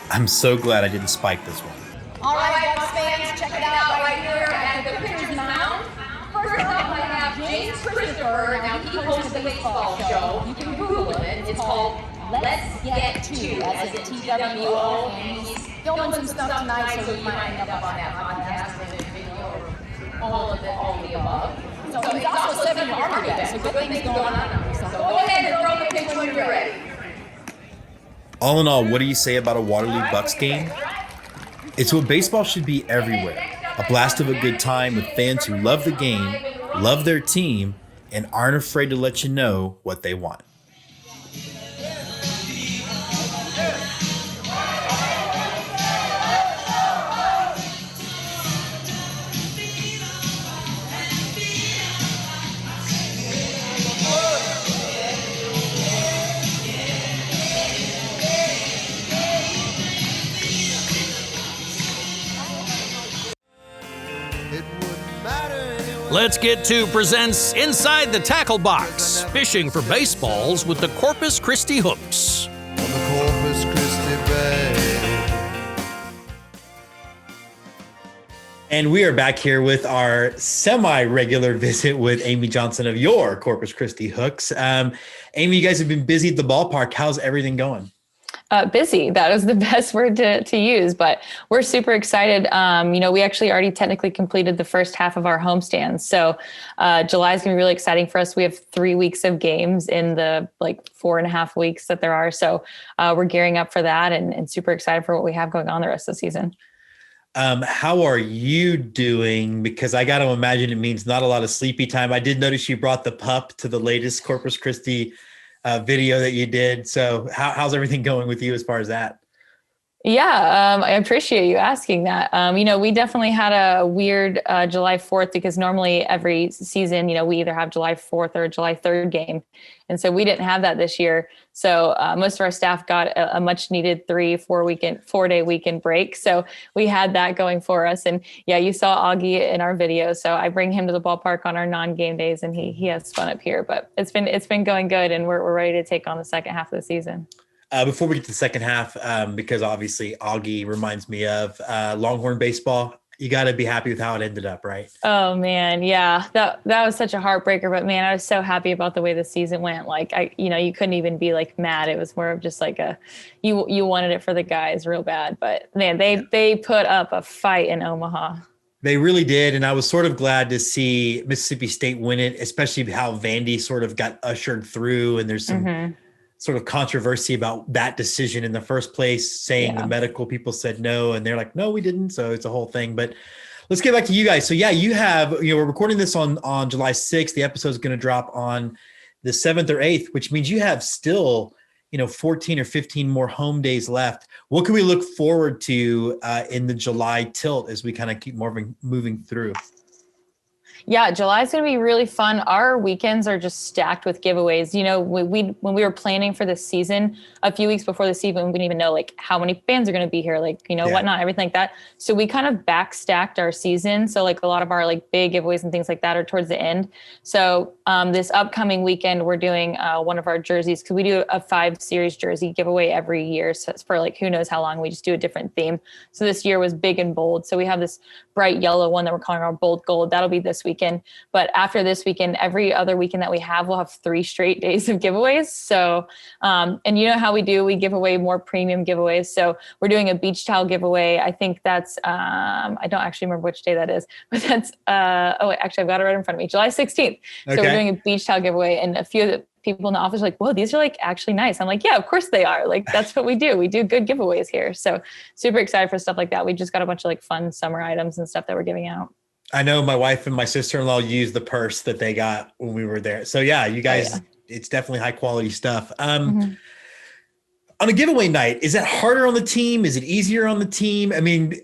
I'm so glad I didn't spike this one. All right, Bucks fans, check it out right here at the pitcher's mound. First up, I have James Christopher. Now, he hosts the baseball show. You can Google it. It's called Let's Get To, as in TWO. And he's filming some stuff tonight, so we might end up on that podcast and video or all of the above. So he's also 7-yarder guy, so good things going on. So go ahead and throw the pitch when you're ready. All in all, what do you say about a Waterloo Bucks game? It's what baseball should be everywhere. A blast of a good time with fans who love the game, love their team, and aren't afraid to let you know what they want. Let's Get To presents Inside the Tackle Box, fishing for baseballs with the Corpus Christi Hooks. On the Corpus Christi Bay. And we are back here with our semi-regular visit with Amy Johnson of Your Corpus Christi Hooks. Amy, you guys have been busy at the ballpark. How's everything going? Busy. That is the best word to use, but we're super excited. We actually already technically completed the first half of our homestands. So July is going to be really exciting for us. We have 3 weeks of games in the 4.5 weeks that there are. So we're gearing up for that and super excited for what we have going on the rest of the season. How are you doing? Because I got to imagine it means not a lot of sleepy time. I did notice you brought the pup to the latest Corpus Christi video that you did. So how's everything going with you as far as that? Yeah, I appreciate you asking that. We definitely had a weird July 4th because normally every season, we either have July 4th or a July 3rd game. And so we didn't have that this year. So most of our staff got a much needed 4-day weekend break. So we had that going for us. And yeah, you saw Augie in our video. So I bring him to the ballpark on our non-game days and he has fun up here. But it's been going good and we're ready to take on the second half of the season. Before we get to the second half, because obviously Augie reminds me of Longhorn baseball, you got to be happy with how it ended up, right? Oh man, yeah, that was such a heartbreaker. But man, I was so happy about the way the season went. Like you couldn't even be like mad. It was more of just like you wanted it for the guys real bad. But man, they put up a fight in Omaha. They really did, and I was sort of glad to see Mississippi State win it, especially how Vandy sort of got ushered through, and there's some. Sort of controversy about that decision in the first place, saying the medical people said no, and they're like, no, we didn't. So it's a whole thing, but let's get back to you guys. So yeah, you have, we're recording this on July 6th. The episode is going to drop on the 7th or 8th, which means you have still, 14 or 15 more home days left. What can we look forward to in the July tilt as we kind of keep moving through? Yeah, July is going to be really fun. Our weekends are just stacked with giveaways. When we were planning for this season, a few weeks before the season, we didn't even know like how many fans are going to be here, whatnot, everything like that. So we kind of back stacked our season. So like a lot of our like big giveaways and things like that are towards the end. So this upcoming weekend, we're doing one of our jerseys because we do a 5-series jersey giveaway every year. So it's for like who knows how long. We just do a different theme. So this year was big and bold. So we have this bright yellow one that we're calling our bold gold. That'll be this weekend. But after this weekend, every other weekend that we have, we'll have 3 straight days of giveaways. So, and you know how we do, we give away more premium giveaways. So we're doing a beach towel giveaway. I think that's, I don't actually remember which day that is, but that's, actually I've got it right in front of me, July 16th. So we're doing a beach towel giveaway, and a few of the people in the office are like, whoa, these are like actually nice. I'm like, yeah, of course they are. Like, that's what we do. We do good giveaways here. So super excited for stuff like that. We just got a bunch of like fun summer items and stuff that we're giving out. I know my wife and my sister-in-law used the purse that they got when we were there. So yeah, you guys, It's definitely high quality stuff. On a giveaway night, is it harder on the team? Is it easier on the team? I mean,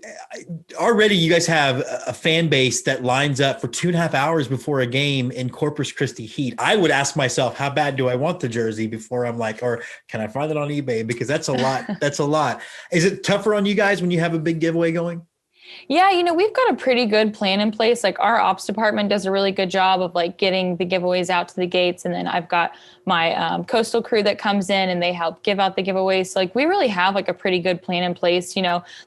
already you guys have a fan base that lines up for 2.5 hours before a game in Corpus Christi heat. I would ask myself, how bad do I want the jersey before I'm like, or can I find it on eBay? Because that's a lot. That's a lot. Is it tougher on you guys when you have a big giveaway going? Yeah, we've got a pretty good plan in place. Like our ops department does a really good job of like getting the giveaways out to the gates. And then I've got my coastal crew that comes in and they help give out the giveaways. So like we really have like a pretty good plan in place,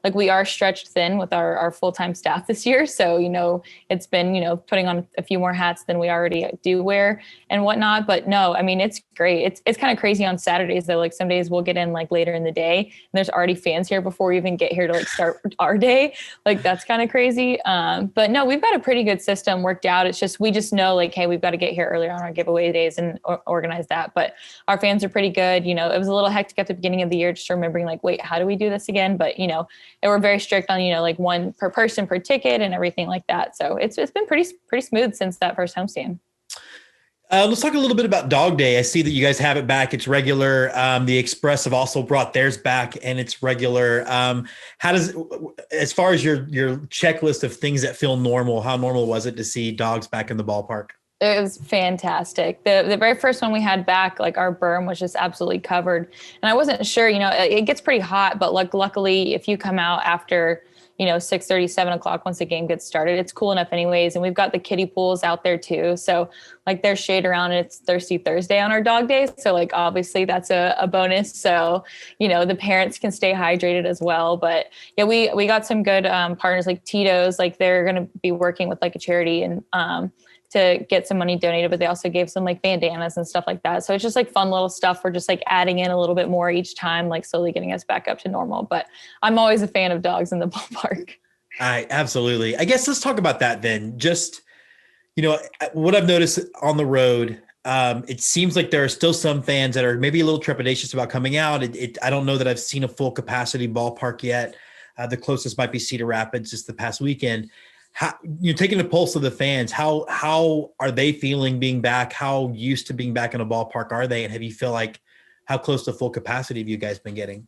like we are stretched thin with our full-time staff this year. So, it's been, putting on a few more hats than we already do wear and whatnot. But no, I mean, it's great. It's kind of crazy on Saturdays though. Like some days we'll get in like later in the day and there's already fans here before we even get here to like start our day. Like that's kind of crazy. But no, we've got a pretty good system worked out. It's just, we just know like, hey, we've got to get here earlier on our giveaway days and organize that. But our fans are pretty good. It was a little hectic at the beginning of the year, just remembering like, wait, how do we do this again? But, and we're very strict on, like 1 per person per ticket and everything like that. So it's been pretty smooth since that first homestand. Let's talk a little bit about Dog Day. I see that you guys have it back. It's regular. The Express have also brought theirs back and it's regular. How does, as far as your checklist of things that feel normal, how normal was it to see dogs back in the ballpark? It was fantastic. The very first one we had back, like our berm was just absolutely covered. And I wasn't sure, it gets pretty hot, but luckily if you come out after, 6:30, 7 o'clock, once the game gets started, it's cool enough anyways. And we've got the kiddie pools out there too. So like there's shade around and it's Thirsty Thursday on our dog days. So like, obviously that's a bonus. So, the parents can stay hydrated as well. But yeah, we got some good partners like Tito's, like they're going to be working with like a charity and to get some money donated, but they also gave some like bandanas and stuff like that. So it's just like fun little stuff. We're just like adding in a little bit more each time, like slowly getting us back up to normal. But I'm always a fan of dogs in the ballpark. Absolutely. I guess let's talk about that then. Just, what I've noticed on the road, it seems like there are still some fans that are maybe a little trepidatious about coming out. I don't know that I've seen a full capacity ballpark yet. The closest might be Cedar Rapids just the past weekend. How you're taking the pulse of the fans, how are they feeling being back? How used to being back in a ballpark are they? And have you feel like how close to full capacity have you guys been getting?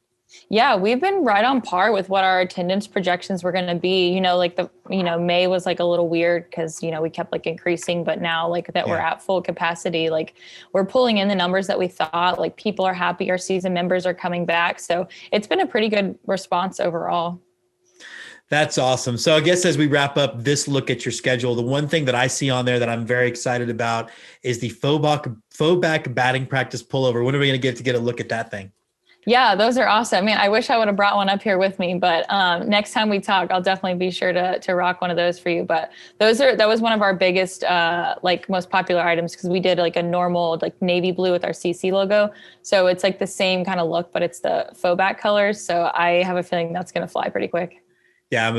Yeah, we've been right on par with what our attendance projections were going to be. May was like a little weird because, we kept like increasing, but now like that we're at full capacity, like we're pulling in the numbers that we thought. Like people are happy, our season members are coming back. So it's been a pretty good response overall. That's awesome. So I guess as we wrap up this look at your schedule, the one thing that I see on there that I'm very excited about is the faux back batting practice pullover. When are we going to get a look at that thing? Yeah, those are awesome. Man, I wish I would have brought one up here with me, but next time we talk, I'll definitely be sure to rock one of those for you. But that was one of our biggest, most popular items because we did like a normal like navy blue with our CC logo. So it's like the same kind of look, but it's the faux back colors. So I have a feeling that's going to fly pretty quick. Yeah, I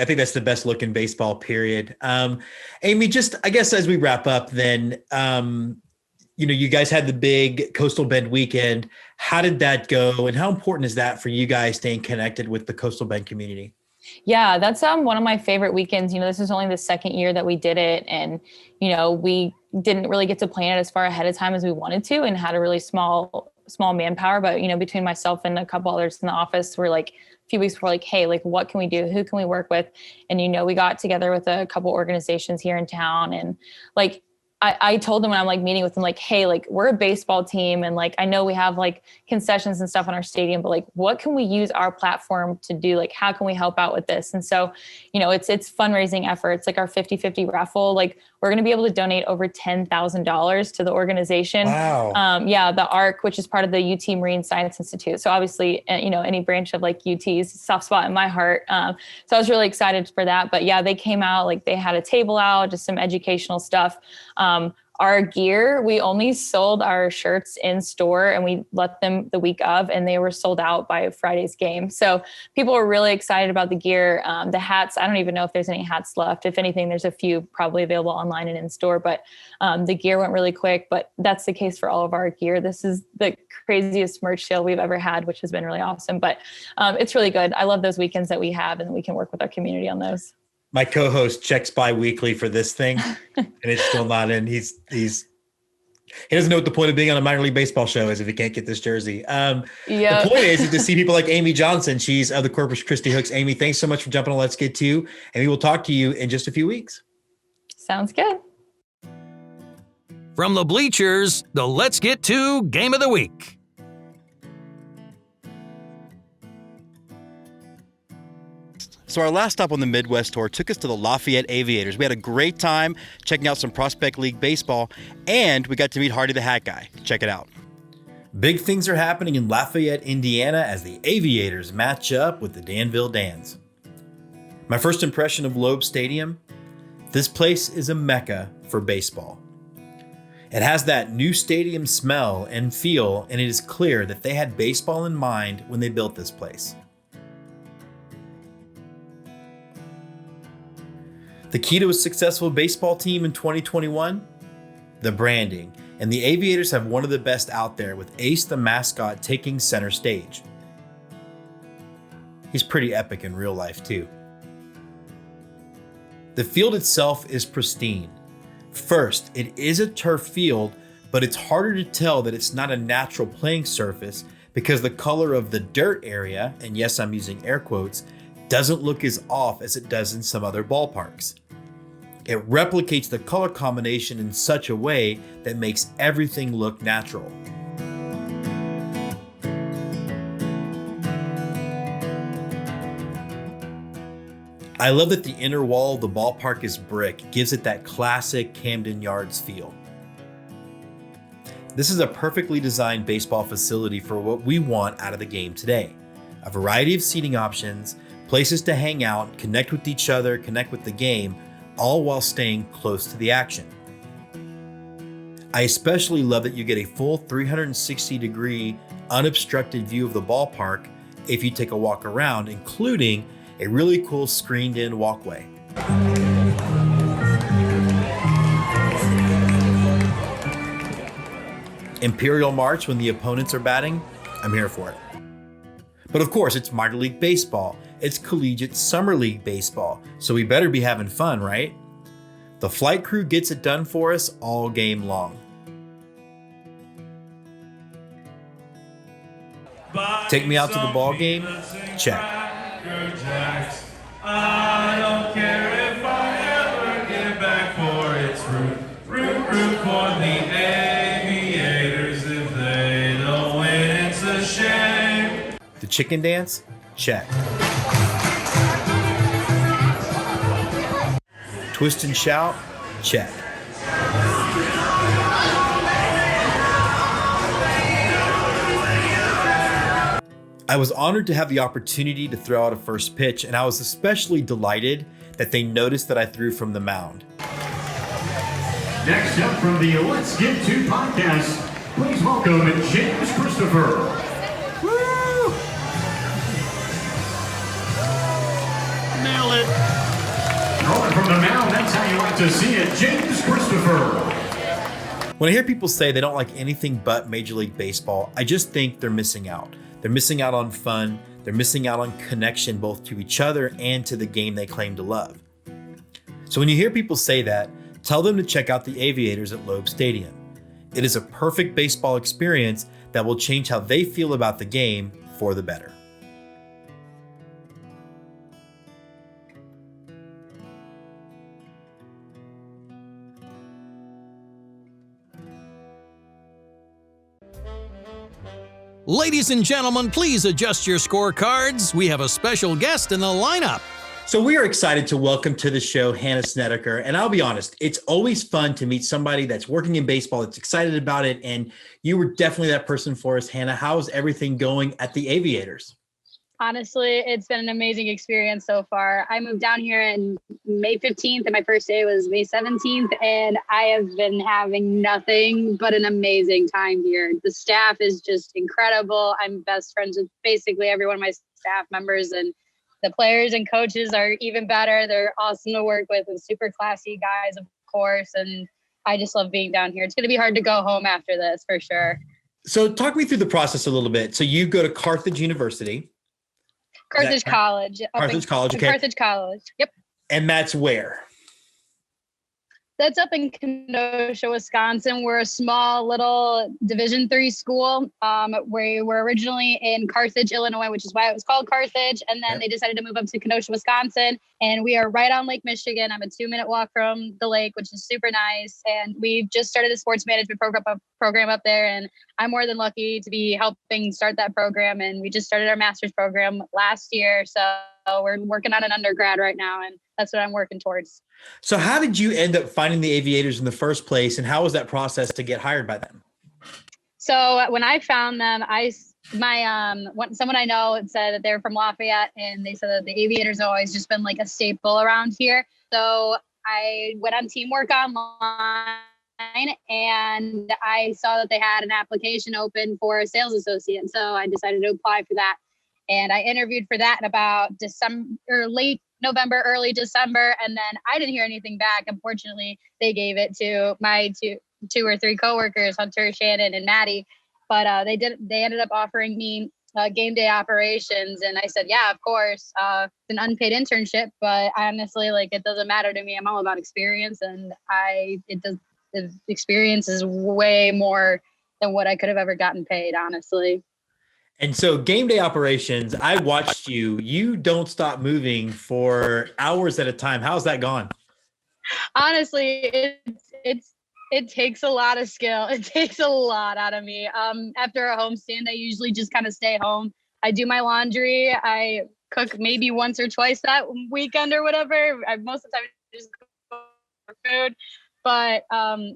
think that's the best look in baseball, period. Amy, just I guess as we wrap up then, you guys had the big Coastal Bend weekend. How did that go? And how important is that for you guys staying connected with the Coastal Bend community? Yeah, that's one of my favorite weekends. This is only the second year that we did it. And, we didn't really get to plan it as far ahead of time as we wanted to and had a really small manpower. But, between myself and a couple others in the office, we're like a few weeks before, like, hey, like, what can we do? Who can we work with? And, we got together with a couple organizations here in town and like, I told them when I'm like meeting with them, like, hey, like we're a baseball team. And like, I know we have like concessions and stuff in our stadium, but like, what can we use our platform to do? Like, how can we help out with this? And so, it's fundraising efforts, like our 50-50 raffle, like we're going to be able to donate over $10,000 to the organization. Wow. The ARC, which is part of the UT Marine Science Institute. So obviously, any branch of like UT's soft spot in my heart. So I was really excited for that, but yeah, they came out, like they had a table out, just some educational stuff. Our gear, we only sold our shirts in store and we let them the week of, and they were sold out by Friday's game. So people were really excited about the gear. The hats, I don't even know if there's any hats left. If anything, there's a few probably available online and in store, but the gear went really quick, but that's the case for all of our gear. This is the craziest merch sale we've ever had, which has been really awesome, but it's really good. I love those weekends that we have and we can work with our community on those. My co-host checks bi-weekly for this thing and it's still not in. He doesn't know what the point of being on a minor league baseball show is if he can't get this jersey. The point is to see people like Amy Johnson. She's of the Corpus Christi Hooks. Amy, thanks so much for jumping on Let's Get To, and we will talk to you in just a few weeks. Sounds good. From the bleachers, the Let's Get To Game of the Week. So our last stop on the Midwest tour took us to the Lafayette Aviators. We had a great time checking out some Prospect League baseball, and we got to meet Hardy the Hat Guy. Check it out. Big things are happening in Lafayette, Indiana as the Aviators match up with the Danville Dans. My first impression of Loeb Stadium? This place is a mecca for baseball. It has that new stadium smell and feel, and it is clear that they had baseball in mind when they built this place. The key to a successful baseball team in 2021? The branding, and the Aviators have one of the best out there with Ace the mascot taking center stage. He's pretty epic in real life too. The field itself is pristine. First, it is a turf field, but it's harder to tell that it's not a natural playing surface because the color of the dirt area, and yes, I'm using air quotes, doesn't look as off as it does in some other ballparks. It replicates the color combination in such a way that makes everything look natural. I love that the inner wall of the ballpark is brick, gives it that classic Camden Yards feel. This is a perfectly designed baseball facility for what we want out of the game today. A variety of seating options, places to hang out, connect with each other, connect with the game, all while staying close to the action. I especially love that you get a full 360-degree unobstructed view of the ballpark if you take a walk around, including a really cool screened-in walkway. Imperial March when the opponents are batting, I'm here for it. But of course, it's minor league baseball. It's collegiate summer league baseball, so we better be having fun, right? The flight crew gets it done for us all game long. Take me out to the ball game? Check. I don't care if I ever get back for its root for the Aviators. If they don't win, it's a shame. The chicken dance? Check. Twist and shout? Check. I was honored to have the opportunity to throw out a first pitch, and I was especially delighted that they noticed that I threw from the mound. Next up from the Let's Get To podcast, please welcome James Christopher. Woo! Nail it. Throwing from the mound, that's how you like to see it, James Christopher. When I hear people say they don't like anything but Major League Baseball, I just think they're missing out. They're missing out on fun. They're missing out on connection both to each other and to the game they claim to love. So when you hear people say that, tell them to check out the Aviators at Loeb Stadium. It is a perfect baseball experience that will change how they feel about the game for the better. Ladies and gentlemen, please adjust your scorecards. We have a special guest in the lineup. So we are excited to welcome to the show Hanna Snedecor. And I'll be honest, it's always fun to meet somebody that's working in baseball, that's excited about it. And you were definitely that person for us, Hanna. How is everything going at the Aviators? Honestly, it's been an amazing experience so far. I moved down here on May 15th and my first day was May 17th. And I have been having nothing but an amazing time here. The staff is just incredible. I'm best friends with basically every one of my staff members, and the players and coaches are even better. They're awesome to work with and super classy guys, of course. And I just love being down here. It's going to be hard to go home after this for sure. So talk me through the process a little bit. So you go to Carthage University. Carthage College. Carthage College, okay. Carthage College, yep. And that's where? That's up in Kenosha, Wisconsin. We're a small little Division III school. We were originally in Carthage, Illinois, which is why it was called Carthage. And then they decided to move up to Kenosha, Wisconsin. And we are right on Lake Michigan. I'm a 2-minute walk from the lake, which is super nice. And we've just started a sports management program up there. And I'm more than lucky to be helping start that program. And we just started our master's program last year. So we're working on an undergrad right now. And that's what I'm working towards. So how did you end up finding the Aviators in the first place, and how was that process to get hired by them? So when I found them, someone I know said that they're from Lafayette, and they said that the Aviators have always just been like a staple around here. So I went on Teamwork Online, and I saw that they had an application open for a sales associate. So I decided to apply for that, and I interviewed for that in about December or late November, early December. And then I didn't hear anything back. Unfortunately, they gave it to my two or three coworkers, Hunter, Shannon, and Maddie. But they ended up offering me game day operations. And I said, yeah, of course. It's an unpaid internship, but honestly, it doesn't matter to me. I'm all about experience. And the experience is way more than what I could have ever gotten paid, honestly. And so game day operations, I watched you don't stop moving for hours at a time. How's that gone? Honestly, it takes a lot of skill. It takes a lot out of me. After a homestand, I usually just kind of stay home. I do my laundry. I cook maybe once or twice that weekend or whatever. Most of the time I just cook for food. But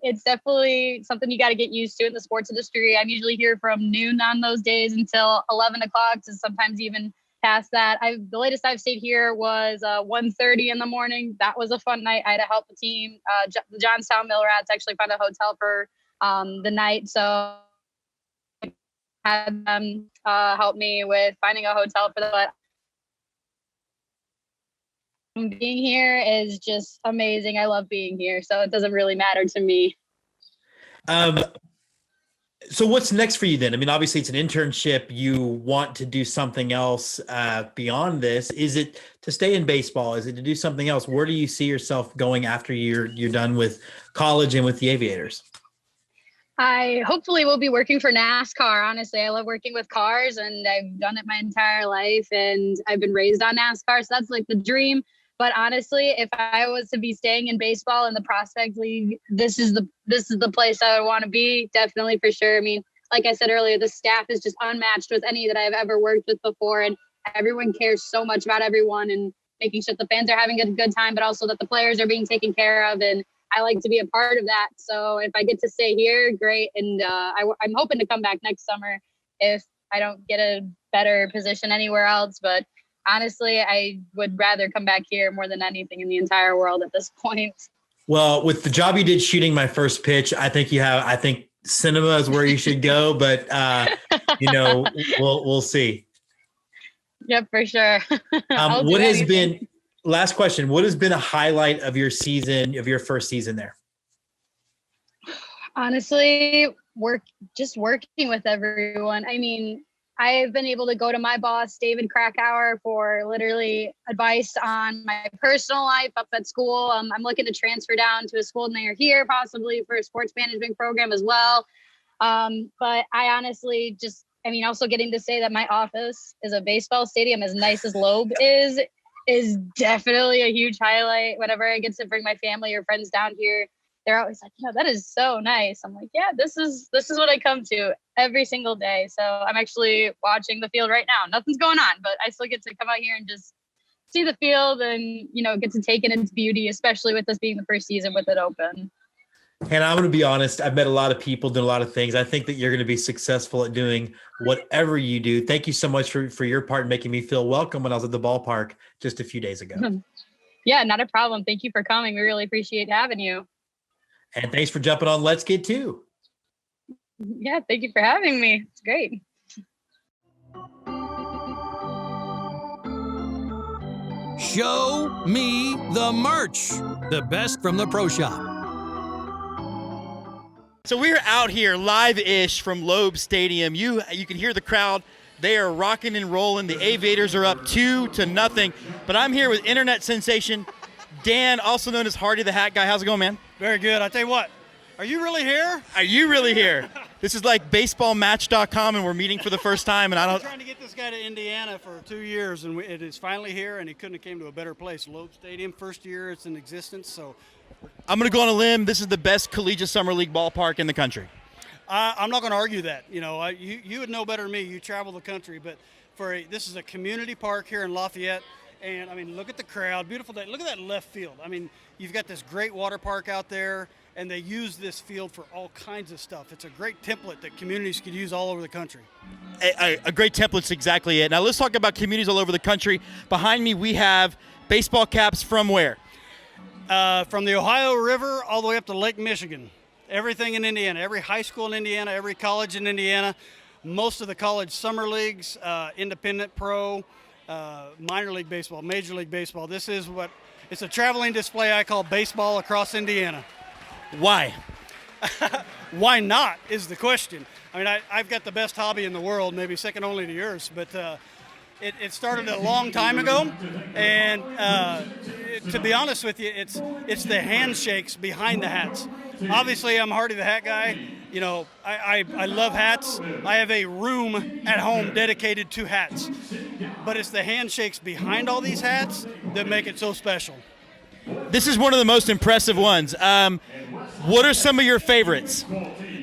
it's definitely something you got to get used to in the sports industry. I'm usually here from noon on those days until 11 o'clock, to sometimes even past that. The latest I've stayed here was 1:30 in the morning. That was a fun night. I had to help the team. The Johnstown Mill Rats actually found a hotel for the night. So I had them help me with finding a hotel for that. Being here is just amazing. I love being here, so it doesn't really matter to me. So what's next for you then? I mean, obviously it's an internship. You want to do something else beyond this. Is it to stay in baseball? Is it to do something else? Where do you see yourself going after you're done with college and with the Aviators? I hopefully will be working for NASCAR. Honestly, I love working with cars and I've done it my entire life and I've been raised on NASCAR. So that's like the dream. But honestly, if I was to be staying in baseball in the Prospect League, this is the place I would want to be. Definitely, for sure. I mean, like I said earlier, the staff is just unmatched with any that I've ever worked with before. And everyone cares so much about everyone and making sure the fans are having a good time, but also that the players are being taken care of. And I like to be a part of that. So if I get to stay here, great. And I'm hoping to come back next summer if I don't get a better position anywhere else. But honestly, I would rather come back here more than anything in the entire world at this point. Well, with the job you did shooting My First Pitch, I think cinema is where you should go, but we'll see. Yep, for sure. Last question, what has been a highlight of your season, of your first season there? Honestly, working with everyone. I mean, I've been able to go to my boss, David Krakauer, for literally advice on my personal life up at school. I'm looking to transfer down to a school near here, possibly for a sports management program as well. But I honestly also getting to say that my office is a baseball stadium as nice as Loeb is definitely a huge highlight. Whenever I get to bring my family or friends down here, they're always like, that is so nice. I'm like, yeah, this is what I come to every single day. So I'm actually watching the field right now. Nothing's going on, but I still get to come out here and just see the field and, get to take in its beauty, especially with this being the first season with it open. And I'm going to be honest, I've met a lot of people, doing a lot of things. I think that you're going to be successful at doing whatever you do. Thank you so much for your part in making me feel welcome when I was at the ballpark just a few days ago. Yeah, not a problem. Thank you for coming. We really appreciate having you. And thanks for jumping on Let's Get To. Yeah, thank you for having me. It's great. Show me the merch. The best from the pro shop. So we're out here live-ish from Loeb Stadium. You can hear the crowd. They are rocking and rolling. The Aviators are up 2-0. But I'm here with internet sensation Dan, also known as Hardy the Hat Guy. How's it going, man? Very good. I tell you what, are you really here? Are you really here? This is like baseballmatch.com, and we're meeting for the first time. And I'm trying to get this guy to Indiana for 2 years, and it is finally here, and he couldn't have came to a better place. Loeb Stadium, first year it's in existence, so. I'm going to go on a limb. This is the best collegiate summer league ballpark in the country. I'm not going to argue that. You would know better than me. You travel the country, but this is a community park here in Lafayette, and I mean, look at the crowd, beautiful day. Look at that left field. I mean, you've got this great water park out there, and they use this field for all kinds of stuff. It's a great template that communities could use all over the country. A great template's exactly it. Now let's talk about communities all over the country. Behind me, we have baseball caps from where? From the Ohio River all the way up to Lake Michigan. Everything in Indiana, every high school in Indiana, every college in Indiana, most of the college summer leagues, independent pro, minor league baseball, major league baseball. It's a traveling display I call baseball across Indiana. Why? Why not is the question. I mean, I've got the best hobby in the world, maybe second only to yours, but it started a long time ago, and to be honest with you, it's the handshakes behind the hats. Obviously, I'm Hardy the Hat Guy. I love hats. I have a room at home dedicated to hats, but it's the handshakes behind all these hats that make it so special. This is one of the most impressive ones. What are some of your favorites?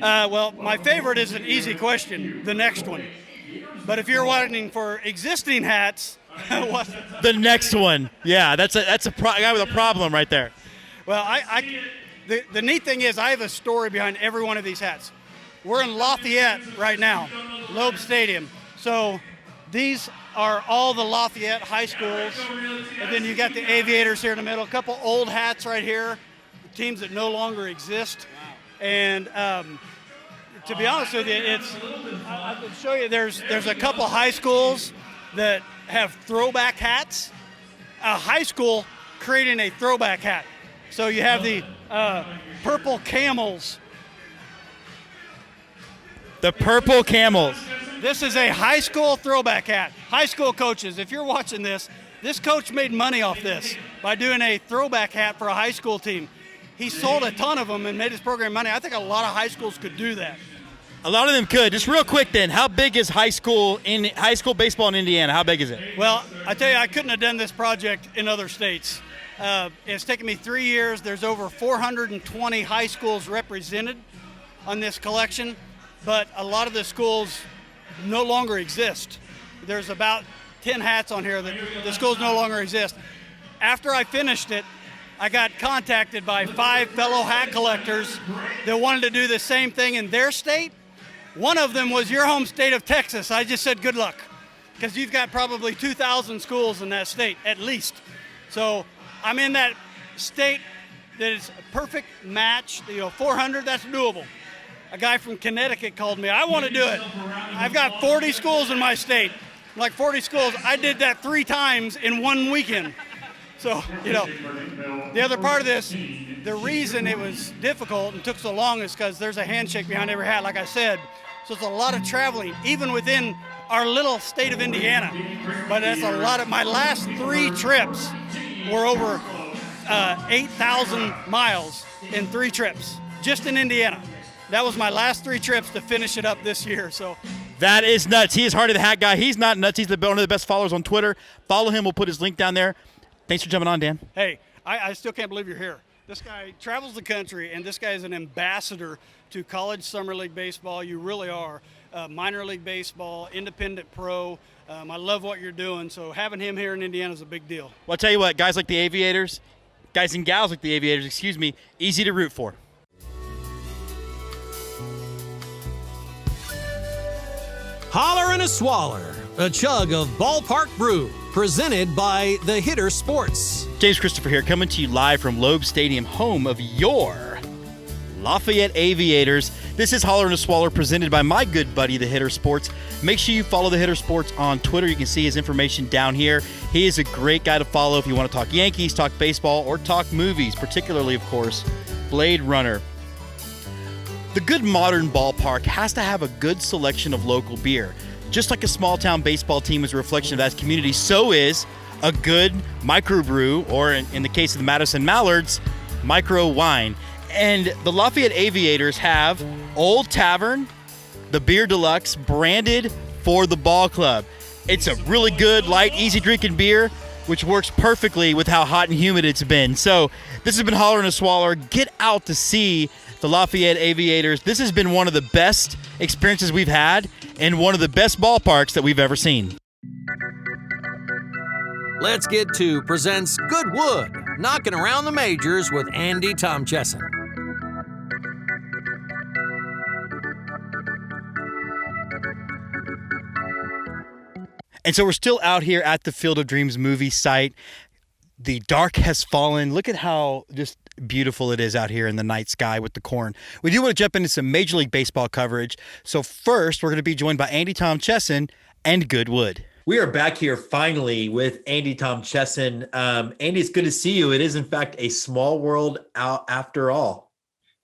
Well, my favorite is an easy question, the next one. But if you're wanting for existing hats, the next one, yeah, that's a guy with a problem right there. Well, the neat thing is I have a story behind every one of these hats. We're in Lafayette right now, Loeb Stadium. So these are all the Lafayette high schools, and then you got the Aviators here in the middle. A couple old hats right here, teams that no longer exist, and. To be honest with you, I can show you there's a couple high schools that have throwback hats. A high school creating a throwback hat. So you have the purple camels. The purple camels. This is a high school throwback hat. High school coaches, if you're watching this coach made money off this by doing a throwback hat for a high school team. he sold a ton of them and made his program money. I think a lot of high schools could do that. A lot of them could. Just real quick then, how big is high school baseball in Indiana? How big is it? Well, I tell you, I couldn't have done this project in other states. It's taken me 3 years. There's over 420 high schools represented on this collection, but a lot of the schools no longer exist. There's about 10 hats on here that the schools no longer exist. After I finished it, I got contacted by 5 fellow hat collectors that wanted to do the same thing in their state. One of them was your home state of Texas. I just said good luck, because you've got probably 2,000 schools in that state at least. So I'm in that state that is a perfect match. 400, that's doable. A guy from Connecticut called me. I want to do it. I've got 40 schools in my state. Like 40 schools. I did that 3 times in 1 weekend. So, the other part of this, the reason it was difficult and took so long is because there's a handshake behind every hat, like I said. So it's a lot of traveling, even within our little state of Indiana. But that's a lot of, my last 3 trips were over 8,000 miles in 3 trips, just in Indiana. That was my last 3 trips to finish it up this year. So that is nuts. He is Hardy the Hat Guy. He's not nuts. He's one of the best followers on Twitter. Follow him. We'll put his link down there. Thanks for jumping on, Dan. Hey, I still can't believe you're here. This guy travels the country, and this guy is an ambassador to college summer league baseball. You really are. Minor league baseball, independent pro. I love what you're doing, so having him here in Indiana is a big deal. Well, I'll tell you what, guys like the Aviators, guys and gals like the Aviators, easy to root for. Holler and a Swaller, a chug of ballpark brew, presented by The Hitter Sports. James Christopher here, coming to you live from Loeb Stadium, home of your Lafayette Aviators. This is Holler and a Swaller, presented by my good buddy, The Hitter Sports. Make sure you follow The Hitter Sports on Twitter. You can see his information down here. He is a great guy to follow if you want to talk Yankees, talk baseball, or talk movies, particularly, of course, Blade Runner. The good modern ballpark has to have a good selection of local beer. Just like a small-town baseball team is a reflection of that community, so is a good microbrew, or in the case of the Madison Mallards, micro wine. And the Lafayette Aviators have Old Tavern, the Beer Deluxe, branded for the ball club. It's a really good, light, easy-drinking beer, which works perfectly with how hot and humid it's been. So this has been Holler and a Swaller. Get out to see the Lafayette Aviators. This has been one of the best experiences we've had and one of the best ballparks that we've ever seen. Let's Get To presents Good Wood, knocking around the majors with Andy Tomchessen. And so we're still out here at the Field of Dreams movie site. The dark has fallen. Look at how just beautiful it is out here in the night sky with the corn. We do want to jump into some Major League Baseball coverage. So first, we're going to be joined by Andy Tomchessen and Good Wood. We are back here finally with Andy Tomchessen. Andy, it's good to see you. It is, in fact, a small world out after all.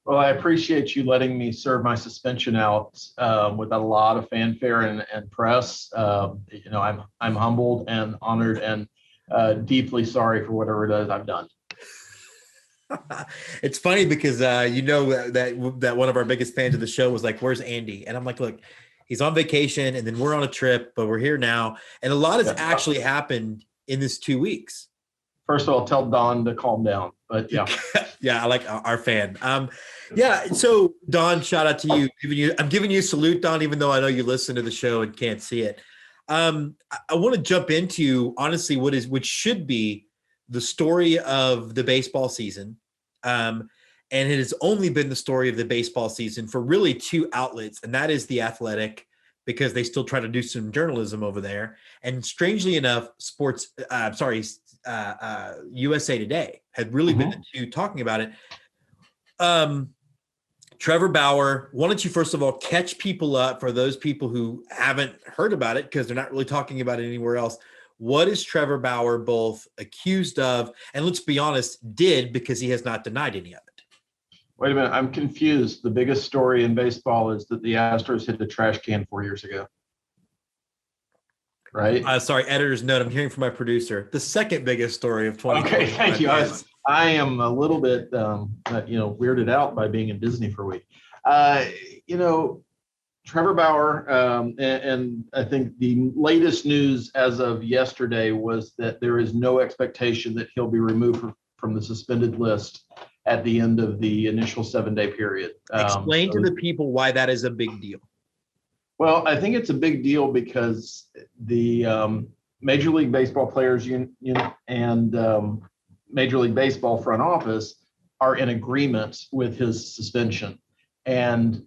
Well, I appreciate you letting me serve my suspension out with a lot of fanfare and press. I'm humbled and honored and deeply sorry for whatever it is I've done. It's funny because that one of our biggest fans of the show was like, "Where's Andy?" And I'm like, "Look, he's on vacation, and then we're on a trip, but we're here now." And a lot has actually happened in this 2 weeks. First of all, tell Don to calm down. But yeah, yeah, I like our fan. Yeah. So Don, shout out to you. I'm giving you a salute, Don, even though I know you listen to the show and can't see it. I want to jump into honestly which should be the story of the baseball season. And it has only been the story of the baseball season for really 2 outlets, and that is The Athletic, because they still try to do some journalism over there. And strangely enough, USA Today had really been the 2 talking about it. Trevor Bauer, why don't you first of all catch people up for those people who haven't heard about it because they're not really talking about it anywhere else. What is Trevor Bauer both accused of, and let's be honest, did, because he has not denied any of it? Wait a minute, I'm confused. The biggest story in baseball is that the Astros hit the trash can 4 years ago. Right? Sorry, editor's note. I'm hearing from my producer. The second biggest story of 2020. Okay, thank you. I am a little bit, weirded out by being in Disney for a week. Trevor Bauer, and I think the latest news as of yesterday was that there is no expectation that he'll be removed from the suspended list at the end of the initial 7-day period. Explain to the people why that is a big deal. Well, I think it's a big deal because the Major League Baseball Players Union and Major League Baseball front office are in agreement with his suspension. And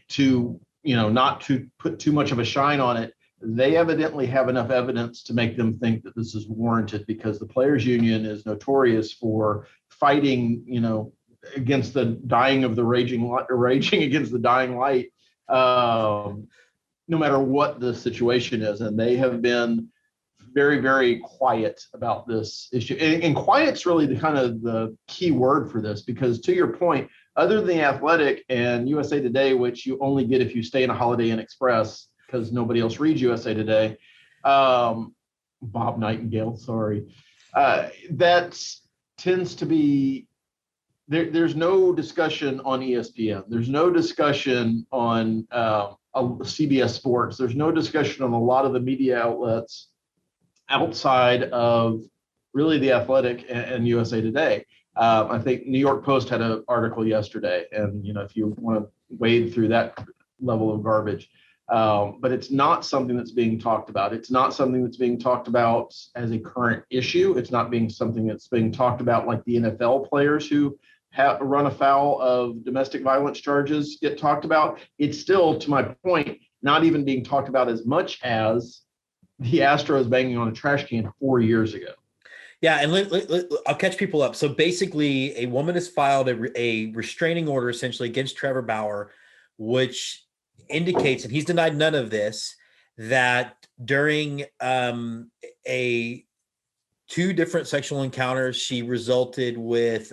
to, not to put too much of a shine on it, they evidently have enough evidence to make them think that this is warranted, because the Players Union is notorious for fighting, against the dying of the raging against the dying light, no matter what the situation is. And they have been very, very quiet about this issue. And quiet's really the kind of the key word for this, because to your point, other than The Athletic and USA Today, which you only get if you stay in a Holiday Inn Express because nobody else reads USA Today, Bob Nightingale, sorry, that tends to be, there's no discussion on ESPN. There's no discussion on CBS Sports. There's no discussion on a lot of the media outlets outside of really The Athletic and USA Today. I think New York Post had an article yesterday, and if you want to wade through that level of garbage, but it's not something that's being talked about. It's not something that's being talked about as a current issue. It's not being something that's being talked about like the NFL players who run afoul of domestic violence charges get talked about. It's still, to my point, not even being talked about as much as the Astros banging on a trash can 4 years ago. Yeah, and I'll catch people up. So basically, a woman has filed a restraining order essentially against Trevor Bauer, which indicates, and he's denied none of this, that during two different sexual encounters, she resulted with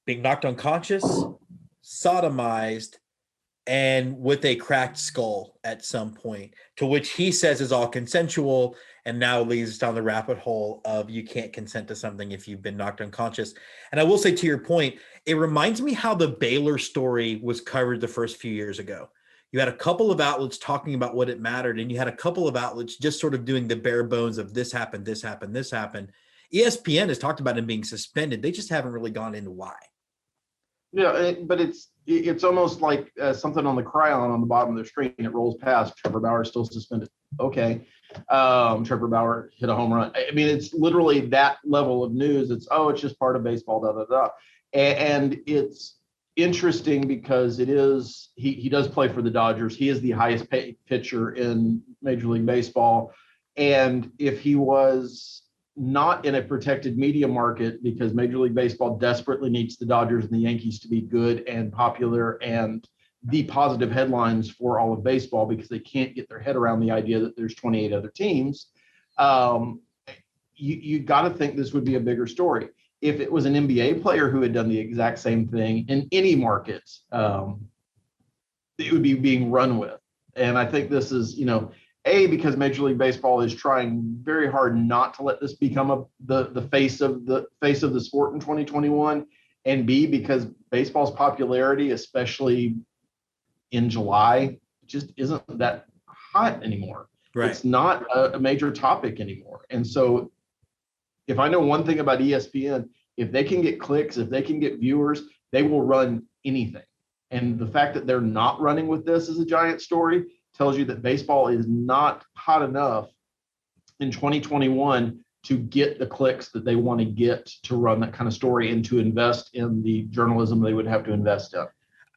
being knocked unconscious, sodomized, and with a cracked skull at some point, to which he says is all consensual, and now leads us down the rabbit hole of you can't consent to something if you've been knocked unconscious. And I will say, to your point, it reminds me how the Baylor story was covered the first few years ago. You had a couple of outlets talking about what it mattered, and you had a couple of outlets just sort of doing the bare bones of this happened, this happened, this happened. ESPN has talked about him being suspended. They just haven't really gone into why. Yeah, but it's almost like something on the chyron on the bottom of the screen. It rolls past. Trevor Bauer is still suspended. Okay. Trevor Bauer hit a home run. I mean, it's literally that level of news. It's just part of baseball, da, da, da. And it's interesting because it is, he does play for the Dodgers. He is the highest paid pitcher in Major League Baseball. And if he was not in a protected media market, because Major League Baseball desperately needs the Dodgers and the Yankees to be good and popular and the positive headlines for all of baseball, because they can't get their head around the idea that there's 28 other teams. You got to think this would be a bigger story. If it was an NBA player who had done the exact same thing in any market, it would be being run with. And I think this is, because Major League Baseball is trying very hard not to let this become the face of the sport in 2021, and B, because baseball's popularity, especially in July, just isn't that hot anymore. Right. It's not a major topic anymore. And so if I know one thing about ESPN, if they can get clicks, if they can get viewers, they will run anything. And the fact that they're not running with this as a giant story tells you that baseball is not hot enough in 2021 to get the clicks that they want to get to run that kind of story and to invest in the journalism they would have to invest in.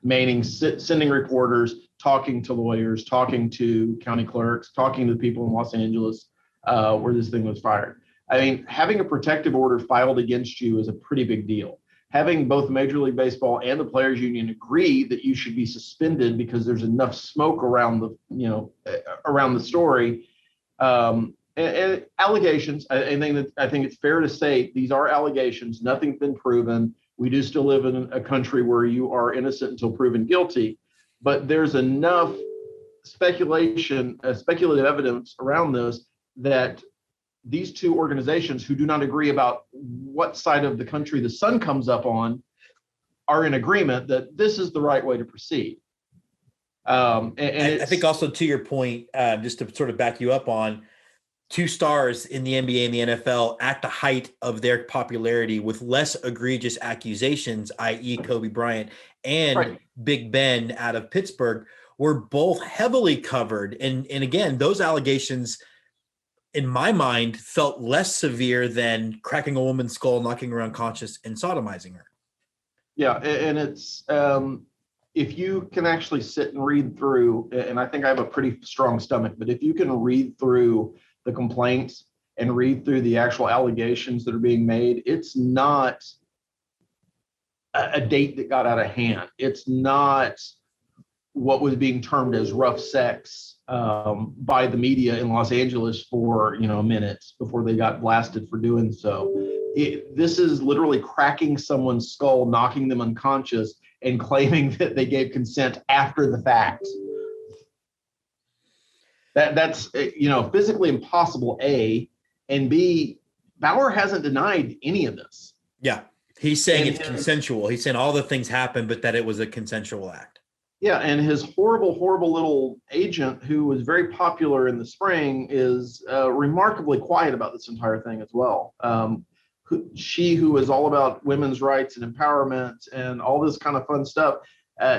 Meaning sending reporters, talking to lawyers, talking to county clerks, talking to the people in Los Angeles where this thing was fired. I mean, having a protective order filed against you is a pretty big deal. Having both Major League Baseball and the Players Union agree that you should be suspended because there's enough smoke around the story, and allegations. I think it's fair to say these are allegations. Nothing's been proven. We do still live in a country where you are innocent until proven guilty, but there's enough speculative evidence around this that these two organizations who do not agree about what side of the country the sun comes up on are in agreement that this is the right way to proceed. I think also to your point, just to sort of back you up on, two stars in the NBA and the NFL at the height of their popularity with less egregious accusations, i.e. Kobe Bryant and Big Ben out of Pittsburgh, were both heavily covered. And again, those allegations, in my mind, felt less severe than cracking a woman's skull, knocking her unconscious, and sodomizing her. Yeah, and it's if you can actually sit and read through, and I think I have a pretty strong stomach, but if you can read through the complaints and read through the actual allegations that are being made, it's not a date that got out of hand. It's not what was being termed as rough sex by the media in Los Angeles for minutes before they got blasted for doing so. This is literally cracking someone's skull, knocking them unconscious, and claiming that they gave consent after the fact. That's physically impossible, A, and B, Bauer hasn't denied any of this. Yeah, he's saying it's consensual. He's saying all the things happened, but that it was a consensual act. Yeah, and his horrible little agent, who was very popular in the spring, is remarkably quiet about this entire thing as well. She, who is all about women's rights and empowerment and all this kind of fun stuff,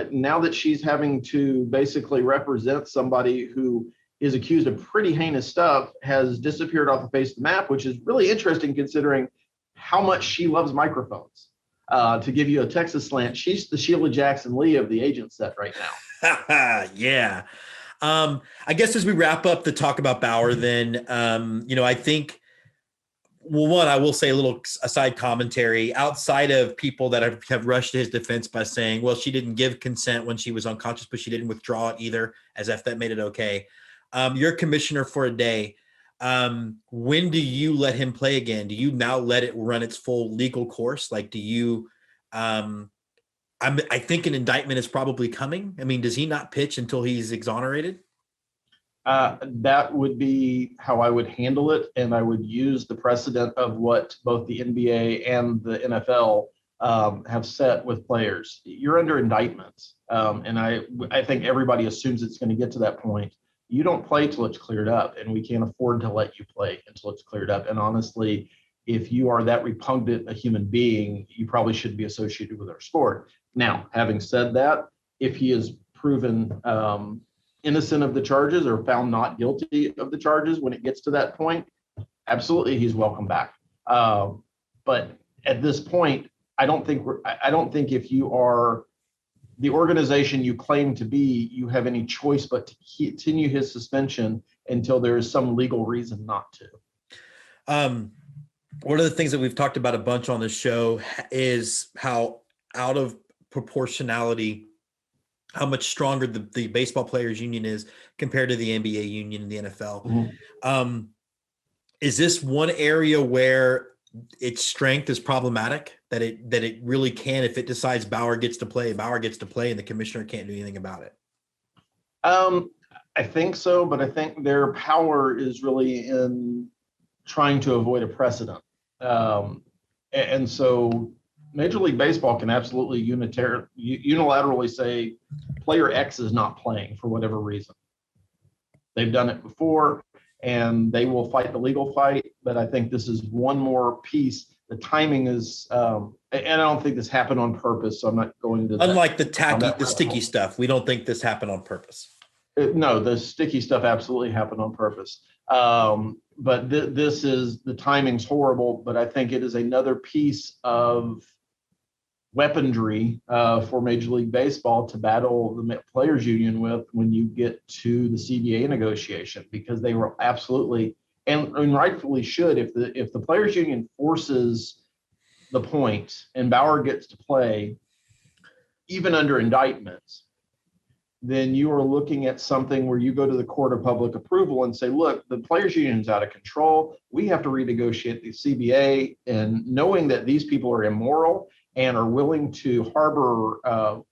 now that she's having to basically represent somebody who is accused of pretty heinous stuff, has disappeared off the face of the map, which is really interesting considering how much she loves microphones. To give you a Texas slant, she's the Sheila Jackson Lee of the agent set right now. Yeah. I guess as we wrap up the talk about Bauer, then, I think, well, one, I will say a little aside commentary outside of people that have rushed to his defense by saying, well, she didn't give consent when she was unconscious, but she didn't withdraw it either, as if that made it okay. You're commissioner for a day. When do you let him play again? Do you now let it run its full legal course? Like, do you, I think an indictment is probably coming. I mean, does he not pitch until he's exonerated? That would be how I would handle it. And I would use the precedent of what both the NBA and the NFL have set with players. You're under indictment. And I think everybody assumes it's going to get to that point. You don't play till it's cleared up, and we can't afford to let you play until it's cleared up. And honestly, if you are that repugnant a human being, you probably shouldn't be associated with our sport. Now, having said that, if he is proven innocent of the charges or found not guilty of the charges when it gets to that point, absolutely, he's welcome back. But at this point, I don't think if you are the organization you claim to be, you have any choice but to continue his suspension until there is some legal reason not to. One of the things that we've talked about a bunch on this show is how out of proportionality, how much stronger the baseball players union is compared to the NBA union and the NFL. Mm-hmm. Is this one area where its strength is problematic, that it really can, if it decides Bauer gets to play, and the commissioner can't do anything about it? I think so, but I think their power is really in trying to avoid a precedent. And so Major League Baseball can absolutely unilaterally say player X is not playing for whatever reason. They've done it before, and they will fight the legal fight. But I think this is one more piece. The timing is, and I don't think this happened on purpose, so I'm not going to. Unlike the sticky stuff, we don't think this happened on purpose. No, the sticky stuff absolutely happened on purpose. But this is, the timing's horrible, but I think it is another piece of weaponry for Major League Baseball to battle the players union with when you get to the CBA negotiation, because they were absolutely, and rightfully should, if the players union forces the point and Bauer gets to play, even under indictments, then you are looking at something where you go to the court of public approval and say, look, the players union's out of control. We have to renegotiate the CBA. And knowing that these people are immoral and are willing to harbor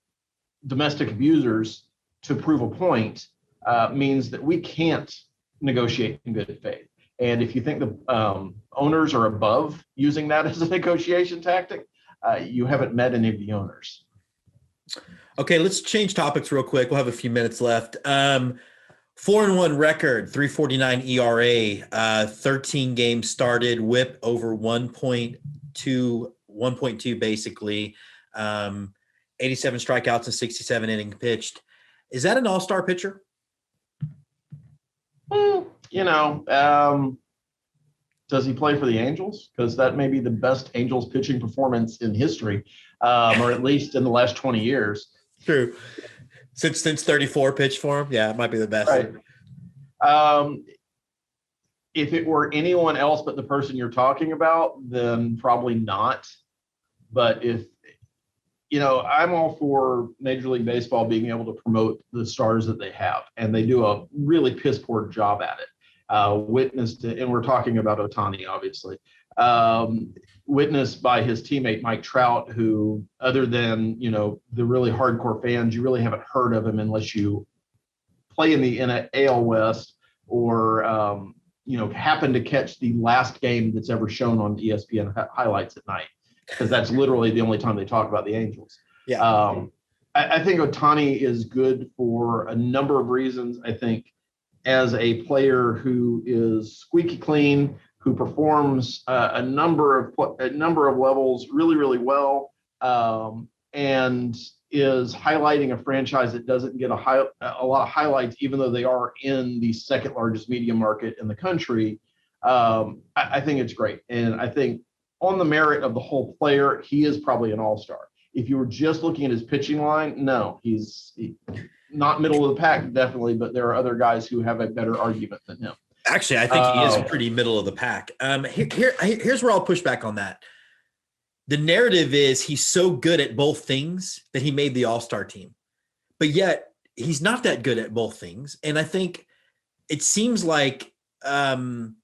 domestic abusers to prove a point means that we can't negotiate in good faith. And if you think the owners are above using that as a negotiation tactic, you haven't met any of the owners. Okay, let's change topics real quick. We'll have a few minutes left. 4-1 record, 3.49 ERA, 13 games started, WHIP over 1.2 basically, 87 strikeouts and 67 innings pitched. Is that an all-star pitcher? Does he play for the Angels? Because that may be the best Angels pitching performance in history, or at least in the last 20 years. True. Since 34 pitched for him, yeah, it might be the best. Right. If it were anyone else but the person you're talking about, then probably not. But I'm all for Major League Baseball being able to promote the stars that they have, and they do a really piss poor job at it. Witnessed, and we're talking about Ohtani, obviously, witnessed by his teammate Mike Trout, who, other than the really hardcore fans, you really haven't heard of him unless you play in the AL West or happen to catch the last game that's ever shown on ESPN highlights at night, because that's literally the only time they talk about the Angels. Yeah. I think Ohtani is good for a number of reasons. I think as a player who is squeaky clean, who performs a number of levels really, really well, and is highlighting a franchise that doesn't get a lot of highlights, even though they are in the second largest media market in the country. I think it's great. And I think on the merit of the whole player, he is probably an all-star. If you were just looking at his pitching line, no, he's not middle of the pack, definitely, but there are other guys who have a better argument than him. Actually, I think he is pretty middle of the pack. Here's where I'll push back on that. The narrative is he's so good at both things that he made the all-star team, but yet he's not that good at both things. And I think it seems like they've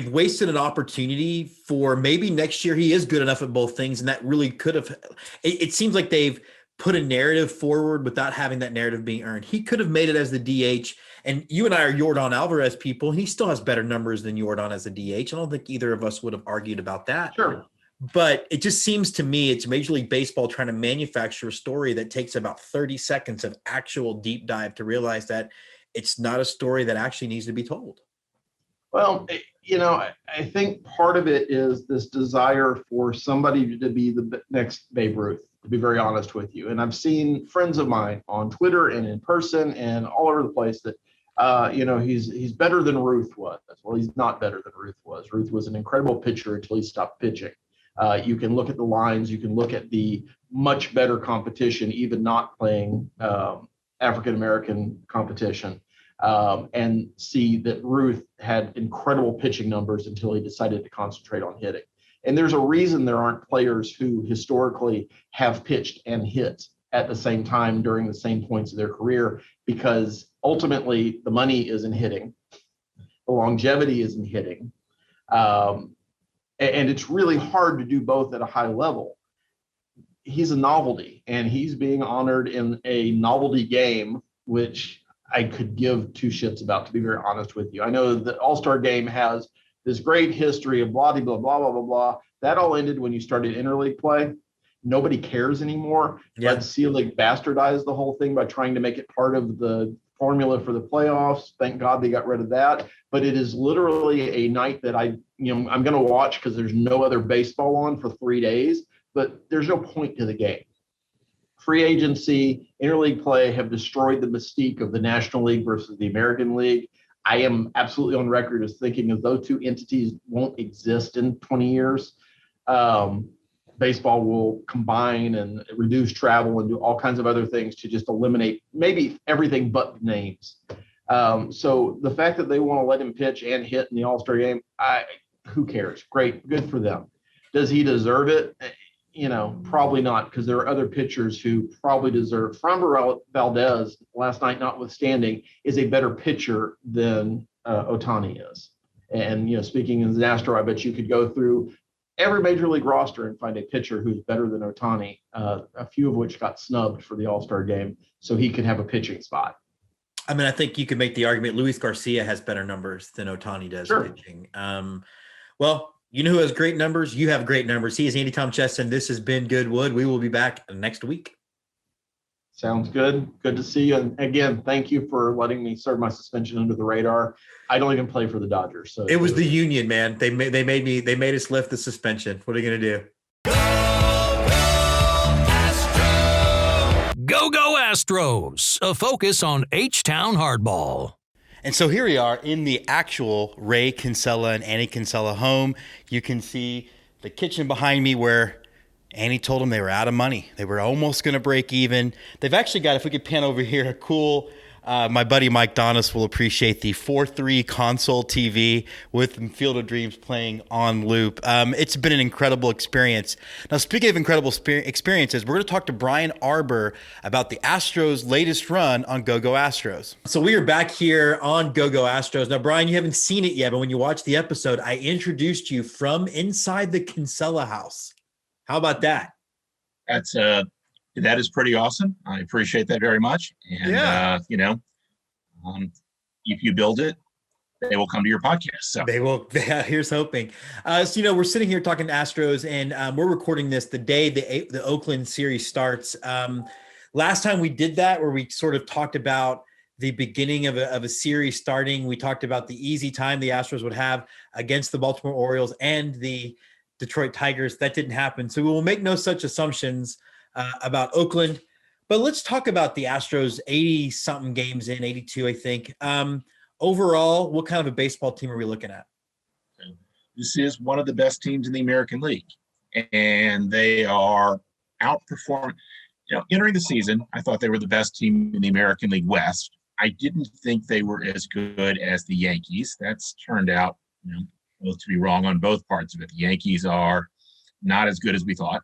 wasted an opportunity for maybe next year he is good enough at both things, and that really could have. It seems like they've put a narrative forward without having that narrative being earned. He could have made it as the DH, and you and I are Yordan Alvarez people, and he still has better numbers than Yordan as a DH. I don't think either of us would have argued about that. Sure. But it just seems to me it's Major League Baseball trying to manufacture a story that takes about 30 seconds of actual deep dive to realize that it's not a story that actually needs to be told. Well, I think part of it is this desire for somebody to be the next Babe Ruth, to be very honest with you. And I've seen friends of mine on Twitter and in person and all over the place that, he's better than Ruth was. Well, he's not better than Ruth was. Ruth was an incredible pitcher until he stopped pitching. You can look at the lines, you can look at the much better competition, even not playing African-American competition, and see that Ruth had incredible pitching numbers until he decided to concentrate on hitting. And there's a reason there aren't players who historically have pitched and hit at the same time during the same points of their career, because ultimately the money is in hitting, the longevity is in hitting. And it's really hard to do both at a high level. He's a novelty, and he's being honored in a novelty game, which I could give two shits about, to be very honest with you. I know the All-Star game has this great history of blah, blah, blah, blah, blah, blah. That all ended when you started interleague play. Nobody cares anymore. Yeah. But C League bastardized the whole thing by trying to make it part of the formula for the playoffs. Thank God they got rid of that. But it is literally a night that I'm going to watch because there's no other baseball on for 3 days, but there's no point to the game. Free agency, interleague play have destroyed the mystique of the National League versus the American League. I am absolutely on record as thinking if those two entities won't exist in 20 years, baseball will combine and reduce travel and do all kinds of other things to just eliminate maybe everything but names. So the fact that they want to let him pitch and hit in the All-Star game, who cares? Great, good for them. Does he deserve it? Probably not, because there are other pitchers who probably deserve. Framber Valdez, last night notwithstanding, is a better pitcher than Ohtani is. And, speaking as an Astro, I bet you could go through every major league roster and find a pitcher who's better than Ohtani, a few of which got snubbed for the All-Star game, so he could have a pitching spot. I mean, I think you could make the argument Luis Garcia has better numbers than Ohtani does pitching. Well, you know who has great numbers? You have great numbers. He is Andy Tom Chesson. This has been Goodwood. We will be back next week. Sounds good. Good to see you. And again, thank you for letting me serve my suspension under the radar. I don't even play for the Dodgers. So it was the union, man. They made us lift the suspension. What are you going to do? Go Astros, a focus on H-Town hardball. And so here we are in the actual Ray Kinsella and Annie Kinsella home. You can see the kitchen behind me where Annie told them they were out of money. They were almost going to break even. They've actually got, if we could pan over here, a cool, my buddy Mike Donis will appreciate the 4:3 console TV with Field of Dreams playing on loop. It's been an incredible experience. Now, speaking of incredible experiences, we're going to talk to Brian Arbor about the Astros' latest run on Go Astros. So we are back here on Go Astros. Now, Brian, you haven't seen it yet, but when you watch the episode, I introduced you from inside the Kinsella house. How about that? That is pretty awesome. I appreciate that very much. And, if you build it, they will come to your podcast. So they will. Here's hoping. So, we're sitting here talking to Astros, and we're recording this the day the Oakland series starts. Last time we did that, where we sort of talked about the beginning of a series starting, we talked about the easy time the Astros would have against the Baltimore Orioles and the Detroit Tigers. That didn't happen. So we will make no such assumptions about Oakland. But let's talk about the Astros 80-something games in, 82, I think. Overall, what kind of a baseball team are we looking at? This is one of the best teams in the American League. And they are outperforming. Entering the season, I thought they were the best team in the American League West. I didn't think they were as good as the Yankees. That's turned out, both to be wrong on both parts of it. The Yankees are not as good as we thought,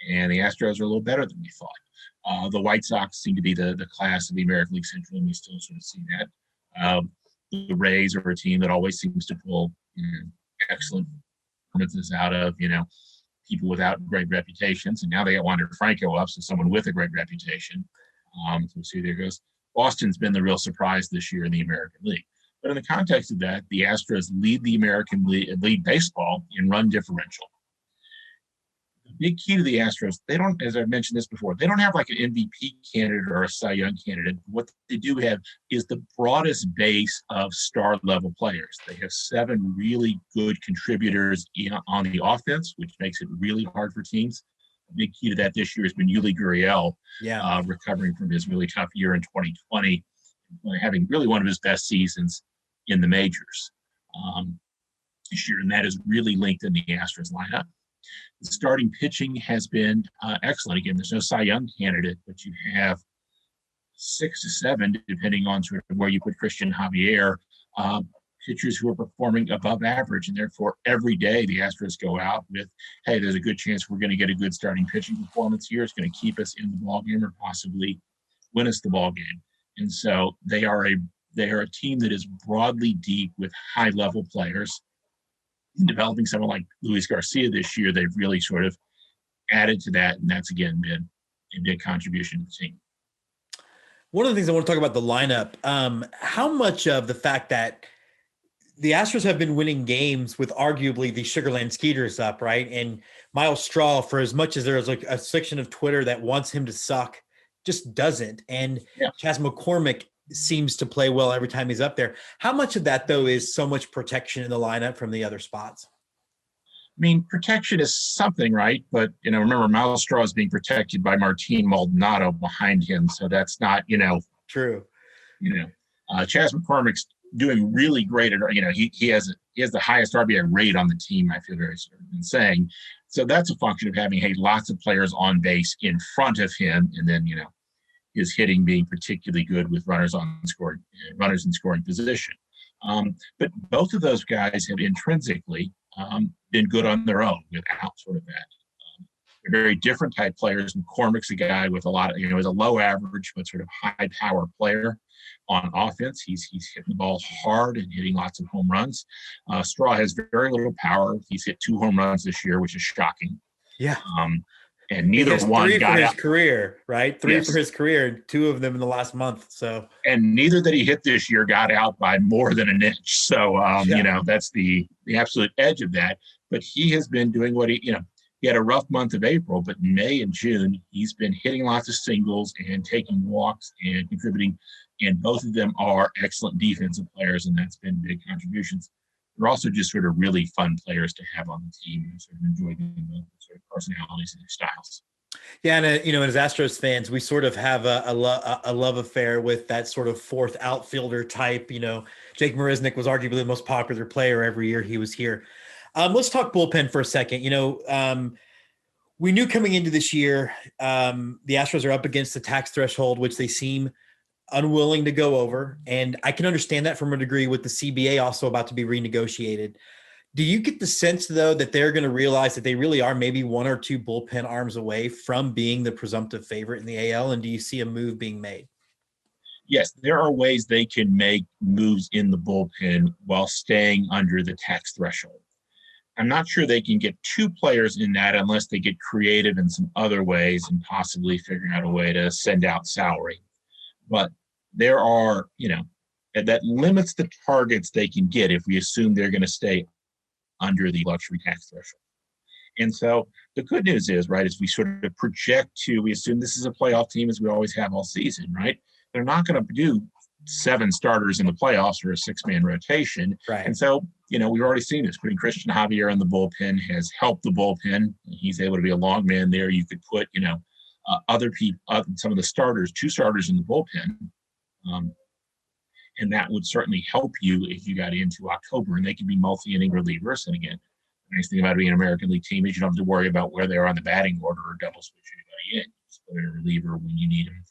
and the Astros are a little better than we thought. The White Sox seem to be the class of the American League Central, and we still sort of see that. The Rays are a team that always seems to pull excellent performances out of, people without great reputations, and now they got Wander Franco up, so someone with a great reputation. So we'll see, there goes. Boston's been the real surprise this year in the American League. But in the context of that, the Astros lead the American League baseball in run differential. The big key to the Astros, they don't, as I've mentioned this before, they don't have like an MVP candidate or a Cy Young candidate. What they do have is the broadest base of star-level players. They have 7 really good contributors on the offense, which makes it really hard for teams. A big key to that this year has been Yuli Gurriel, recovering from his really tough year in 2020, having really one of his best seasons in the majors this year, and that is really linked in the Astros lineup. The starting pitching has been excellent. Again, there's no Cy Young candidate, but you have 6 to 7, depending on sort of where you put Christian Javier, pitchers who are performing above average, and therefore every day the Astros go out with, hey, there's a good chance we're going to get a good starting pitching performance here. It's going to keep us in the ballgame or possibly win us the ballgame. And so they are a team that is broadly deep with high-level players. In developing someone like Luis Garcia this year, they've really sort of added to that, and that's, again, been a big contribution to the team. One of the things I want to talk about the lineup, how much of the fact that the Astros have been winning games with arguably the Sugarland Skeeters up, right? And Miles Straw, for as much as there is like a section of Twitter that wants him to suck, just doesn't. And Chas McCormick seems to play well every time he's up there. How much of that, though, is so much protection in the lineup from the other spots? I mean, protection is something, right? But, remember, Miles Straw is being protected by Martin Maldonado behind him. So that's not, true. Chas McCormick's doing really great at, he has the highest RBI rate on the team, I feel very certain in saying. So that's a function of having, lots of players on base in front of him, and then, his hitting being particularly good with runners in scoring position. But both of those guys have intrinsically been good on their own without sort of that. They're very different type players. McCormick's a guy with a lot of, is a low average but sort of high power player on offense. He's hitting the ball hard and hitting lots of home runs. Straw has very little power. He's hit 2 home runs this year, which is shocking. Yeah. And neither one three got for his out. career, right? Three Yes. for his career, 2 of them in the last month. So, And neither that he hit this year got out by more than an inch. So, that's the absolute edge of that. But he has been doing what he had a rough month of April, but in May and June, he's been hitting lots of singles and taking walks and contributing. And both of them are excellent defensive players, and that's been big contributions. They're also just sort of really fun players to have on the team and sort of enjoy the sort of personalities and their styles. yeah, and as Astros fans, we sort of have a love affair with that sort of fourth outfielder type. Jake Marisnick was arguably the most popular player every year he was here. Let's talk bullpen for a second. We knew coming into this year, the Astros are up against the tax threshold, which they seem unwilling to go over. And I can understand that from a degree with the CBA also about to be renegotiated. Do you get the sense, though, that they're going to realize that they really are maybe 1 or 2 bullpen arms away from being the presumptive favorite in the AL? And do you see a move being made? Yes, there are ways they can make moves in the bullpen while staying under the tax threshold. I'm not sure they can get 2 players in that unless they get creative in some other ways and possibly figure out a way to send out salary. But there are, that limits the targets they can get if we assume they're going to stay under the luxury tax threshold. And so the good news is, right, as we sort of project we assume this is a playoff team as we always have all season, right? They're not going to do 7 starters in the playoffs or a 6-man rotation. Right. And so, we've already seen this. Putting Christian Javier in the bullpen has helped the bullpen. He's able to be a long man there. You could put, other people, some of the starters, 2 starters in the bullpen. And that would certainly help you if you got into October, and they can be multi-inning relievers. And again, the nice thing about being an American League team is you don't have to worry about where they are on the batting order or double switch anybody in. Just put in a reliever when you need him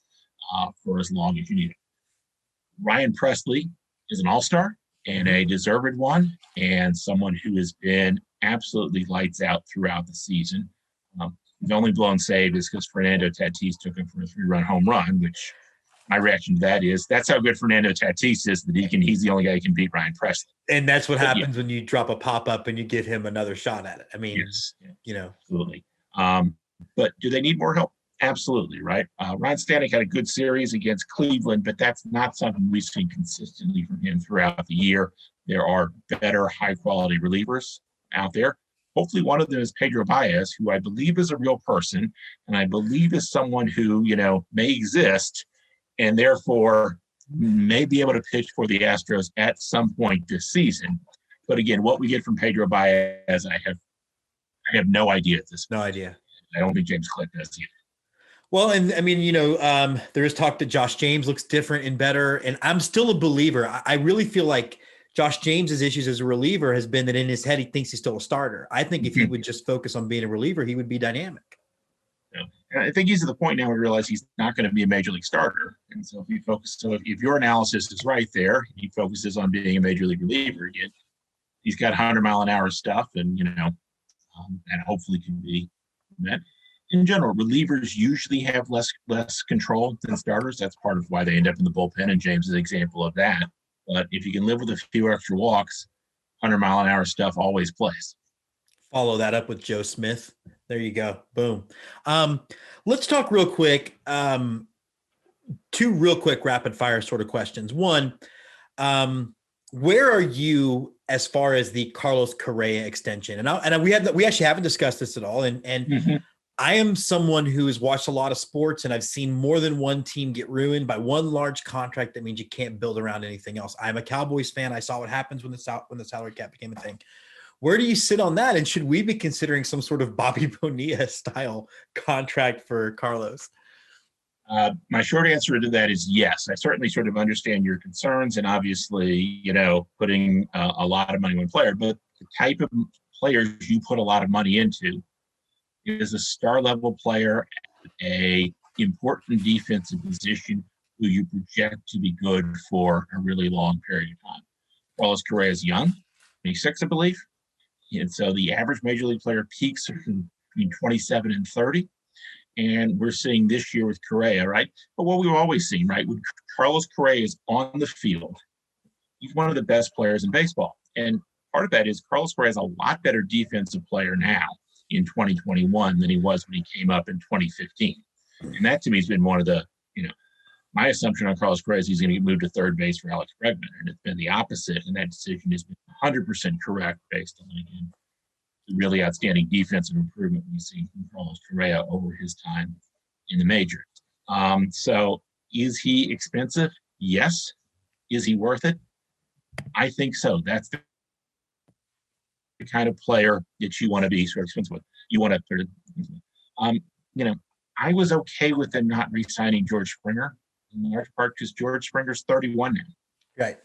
for as long as you need him. Ryan Presley is an all-star and a deserved one, and someone who has been absolutely lights out throughout the season. The only blown save is because Fernando Tatis took him for a 3-run home run, which my reaction to that is that's how good Fernando Tatis is, that he's the only guy who can beat Ryan Presley. And that's what happens when you drop a pop-up and you give him another shot at it. I mean, yes, absolutely. But do they need more help? Absolutely, right? Ryan Stanek had a good series against Cleveland, but that's not something we've seen consistently from him throughout the year. There are better, high-quality relievers out there. Hopefully one of them is Pedro Baez, who I believe is a real person, and I believe is someone who, may exist and therefore may be able to pitch for the Astros at some point this season. But again, what we get from Pedro Baez, I have no idea at this point. No idea. I don't think James Clint does either. Well, and I mean, there is talk that Josh James looks different and better, and I'm still a believer. I really feel like Josh James's issues as a reliever has been that in his head he thinks he's still a starter. I think if he would just focus on being a reliever, he would be dynamic. Yeah. And I think he's at the point now where he realizes he's not going to be a major league starter. And so if your analysis is right there, he focuses on being a major league reliever again. He's got 100-mile-an-hour stuff, and and hopefully can be met. In general, relievers usually have less control than starters. That's part of why they end up in the bullpen, and James is an example of that. But if you can live with a few extra walks, 100-mile-an-hour stuff always plays. Follow that up with Joe Smith. There you go. Boom. Let's talk real quick. 2 real quick rapid fire sort of questions. One, where are you as far as the Carlos Correa extension? And we actually haven't discussed this at all. And I am someone who has watched a lot of sports, and I've seen more than one team get ruined by one large contract. That means you can't build around anything else. I'm a Cowboys fan. I saw what happens when the salary cap became a thing. Where do you sit on that? And should we be considering some sort of Bobby Bonilla style contract for Carlos? My short answer to that is yes. I certainly sort of understand your concerns, and obviously, putting a lot of money on a player, but the type of players you put a lot of money into is a star level player at a important defensive position who you project to be good for a really long period of time. Carlos Correa is young, 26, I believe. And so the average major league player peaks between 27 and 30. And we're seeing this year with Correa, right? But what we've always seen, right? When Carlos Correa is on the field, he's one of the best players in baseball. And part of that is Carlos Correa is a lot better defensive player now in 2021 than he was when he came up in 2015. And that to me has been one of the, my assumption on Carlos Correa is he's going to get moved to third base for Alex Bregman. And it's been the opposite. And that decision has been 100% correct based on the really outstanding defensive improvement we've seen from Carlos Correa over his time in the majors. So is he expensive? Yes. Is he worth it? I think so. That's the kind of player that you want to be sort of expensive with. You want to sort of, I was okay with them not re-signing George Springer in large part because George Springer's 31 now. Right.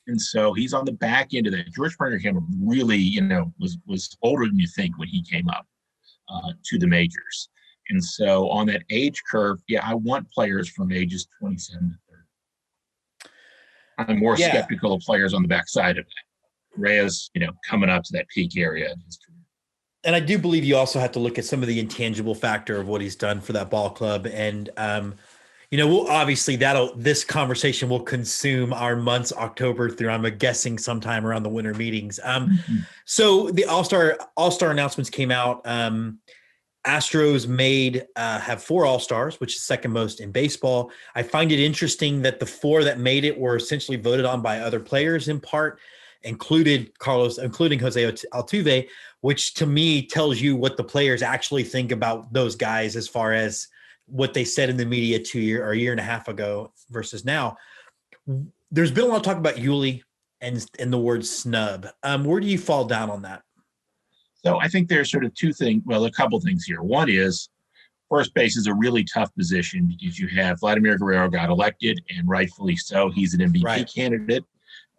And so he's on the back end of that. George Springer came up really, was older than you think when he came up to the majors. And so on that age curve, I want players from ages 27 to 30. I'm more skeptical of players on the backside of that. Reyes, coming up to that peak area in his career. And I do believe you also have to look at some of the intangible factor of what he's done for that ball club. And, we'll obviously this conversation will consume our months, October through, I'm guessing sometime around the winter meetings. So the All-Star announcements came out. Astros have 4 All-Stars, which is second most in baseball. I find it interesting that the 4 that made it were essentially voted on by other players in part, including Jose Altuve, which to me tells you what the players actually think about those guys as far as what they said in the media a year and a half ago versus now. There's been a lot of talk about Yuli and the word snub. Where do you fall down on that? So I think there's sort of a couple things here. One is first base is a really tough position because you have Vladimir Guerrero got elected, and rightfully so. He's an MVP candidate.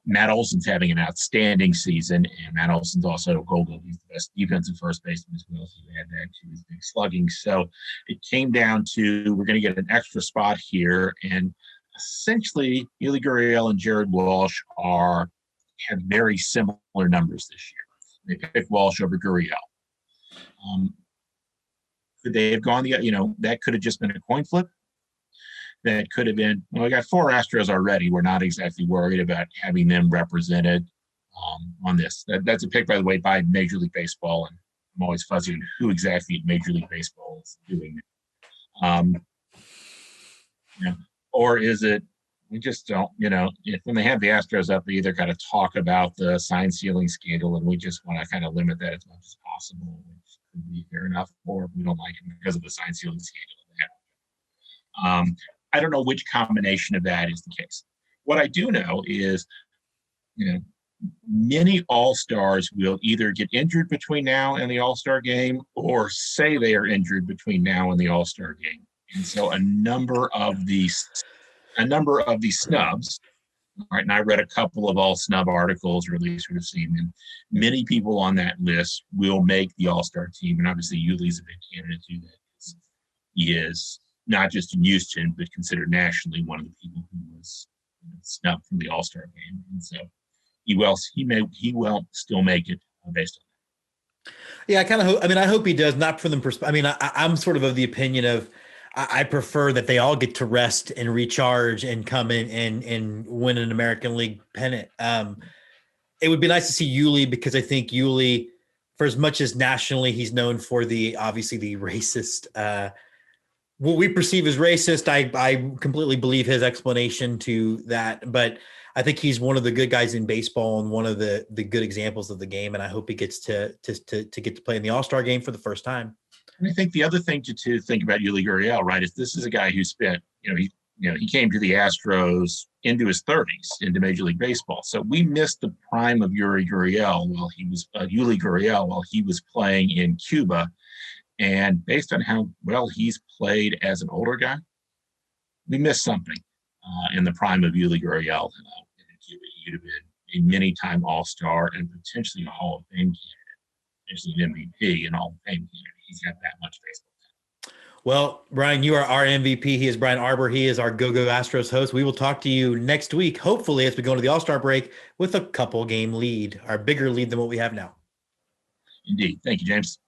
Matt Olson's having an outstanding season, and Matt Olson's also Gold. He's the best defensive first baseman as well. So you add that to his big slugging. So it came down to we're going to get an extra spot here, and essentially, Yuli Gurriel and Jared Walsh have very similar numbers this year. They picked Walsh over Gurriel. Could they have gone that could have just been a coin flip. That could have been, we got 4 Astros already. We're not exactly worried about having them represented on this. That's a pick, by the way, by Major League Baseball. And I'm always fuzzy on who exactly Major League Baseball is doing it. Or is it, we just don't, when they have the Astros up, they either got to talk about the sign stealing scandal and we just want to kind of limit that as much as possible, which could be fair enough, or we don't like it because of the sign stealing scandal. I don't know which combination of that is the case. What I do know is, many All-Stars will either get injured between now and the All-Star game or say they are injured between now and the All-Star game. And so a number of these snubs, right? And I read a couple of all snub articles, or at least sort of seen them. Many people on that list will make the All-Star team, and obviously Yuli's a big candidate to that. He is not just in Houston, but considered nationally one of the people who was snubbed from the All-Star game, and so he will still make it based on that. Yeah, I kind of hope. I hope he does. Not from the perspective. I'm sort of the opinion of. I prefer that they all get to rest and recharge and come in and win an American League pennant. It would be nice to see Yuli, because I think Yuli, for as much as nationally he's known for obviously the racist, what we perceive as racist, I completely believe his explanation to that. But I think he's one of the good guys in baseball and one of the good examples of the game. And I hope he gets to get to play in the All-Star game for the first time. And I think the other thing to think about Yuli Gurriel, right, is this is a guy who spent, he came to the Astros into his 30s, into Major League Baseball. So we missed the prime of Yuli Gurriel while he was playing in Cuba. And based on how well he's played as an older guy, we missed something in the prime of Yuli Gurriel in Cuba. He would have been a many-time All-Star and potentially a Hall of Fame candidate, potentially an MVP and Hall of Fame candidate. He's got that much baseball. Well, Brian, you are our MVP. He is Brian Arbor. He is our Go Astros host. We will talk to you next week, hopefully, as we go into the All-Star break with a couple game lead, our bigger lead than what we have now. Indeed. Thank you, James.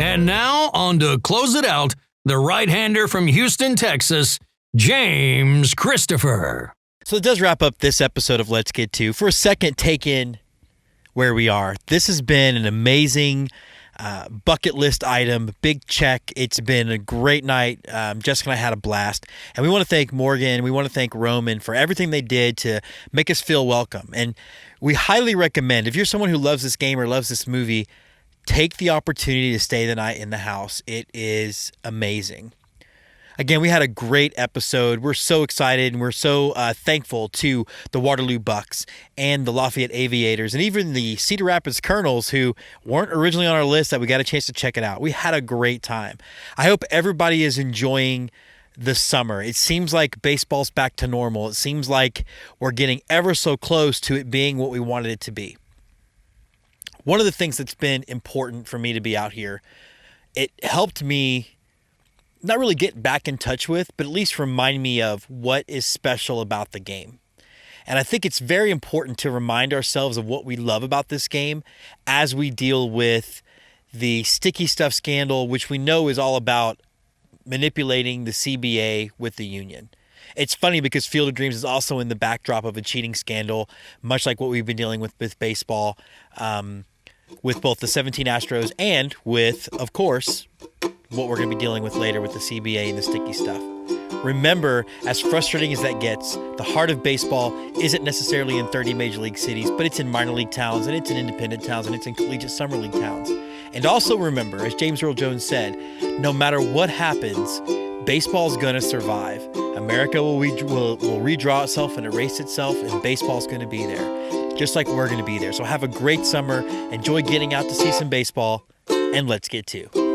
And now, on to close it out, the right-hander from Houston, Texas, James Christopher. So it does wrap up this episode of Let's Get To. For a second, take in where we are. This has been an amazing bucket list item, big check. It's been a great night. Jessica and I had a blast. And we want to thank Morgan. We want to thank Roman for everything they did to make us feel welcome. And we highly recommend, if you're someone who loves this game or loves this movie, take the opportunity to stay the night in the house. It is amazing. Again, we had a great episode. We're so excited, and we're so thankful to the Waterloo Bucks and the Lafayette Aviators and even the Cedar Rapids Kernels, who weren't originally on our list, that we got a chance to check it out. We had a great time. I hope everybody is enjoying the summer. It seems like baseball's back to normal. It seems like we're getting ever so close to it being what we wanted it to be. One of the things that's been important for me to be out here, it helped me not really get back in touch with, but at least remind me of what is special about the game. And I think it's very important to remind ourselves of what we love about this game as we deal with the sticky stuff scandal, which we know is all about manipulating the CBA with the union. It's funny because Field of Dreams is also in the backdrop of a cheating scandal, much like what we've been dealing with baseball, with both the 17 Astros and with, of course, what we're going to be dealing with later with the CBA and the sticky stuff. Remember, as frustrating as that gets, the heart of baseball isn't necessarily in 30 major league cities, but it's in minor league towns, and it's in independent towns, and it's in collegiate summer league towns. And also remember, as James Earl Jones said, no matter what happens, baseball's going to survive. America will redraw itself and erase itself, and baseball's going to be there, just like we're going to be there. So have a great summer. Enjoy getting out to see some baseball, and let's get to.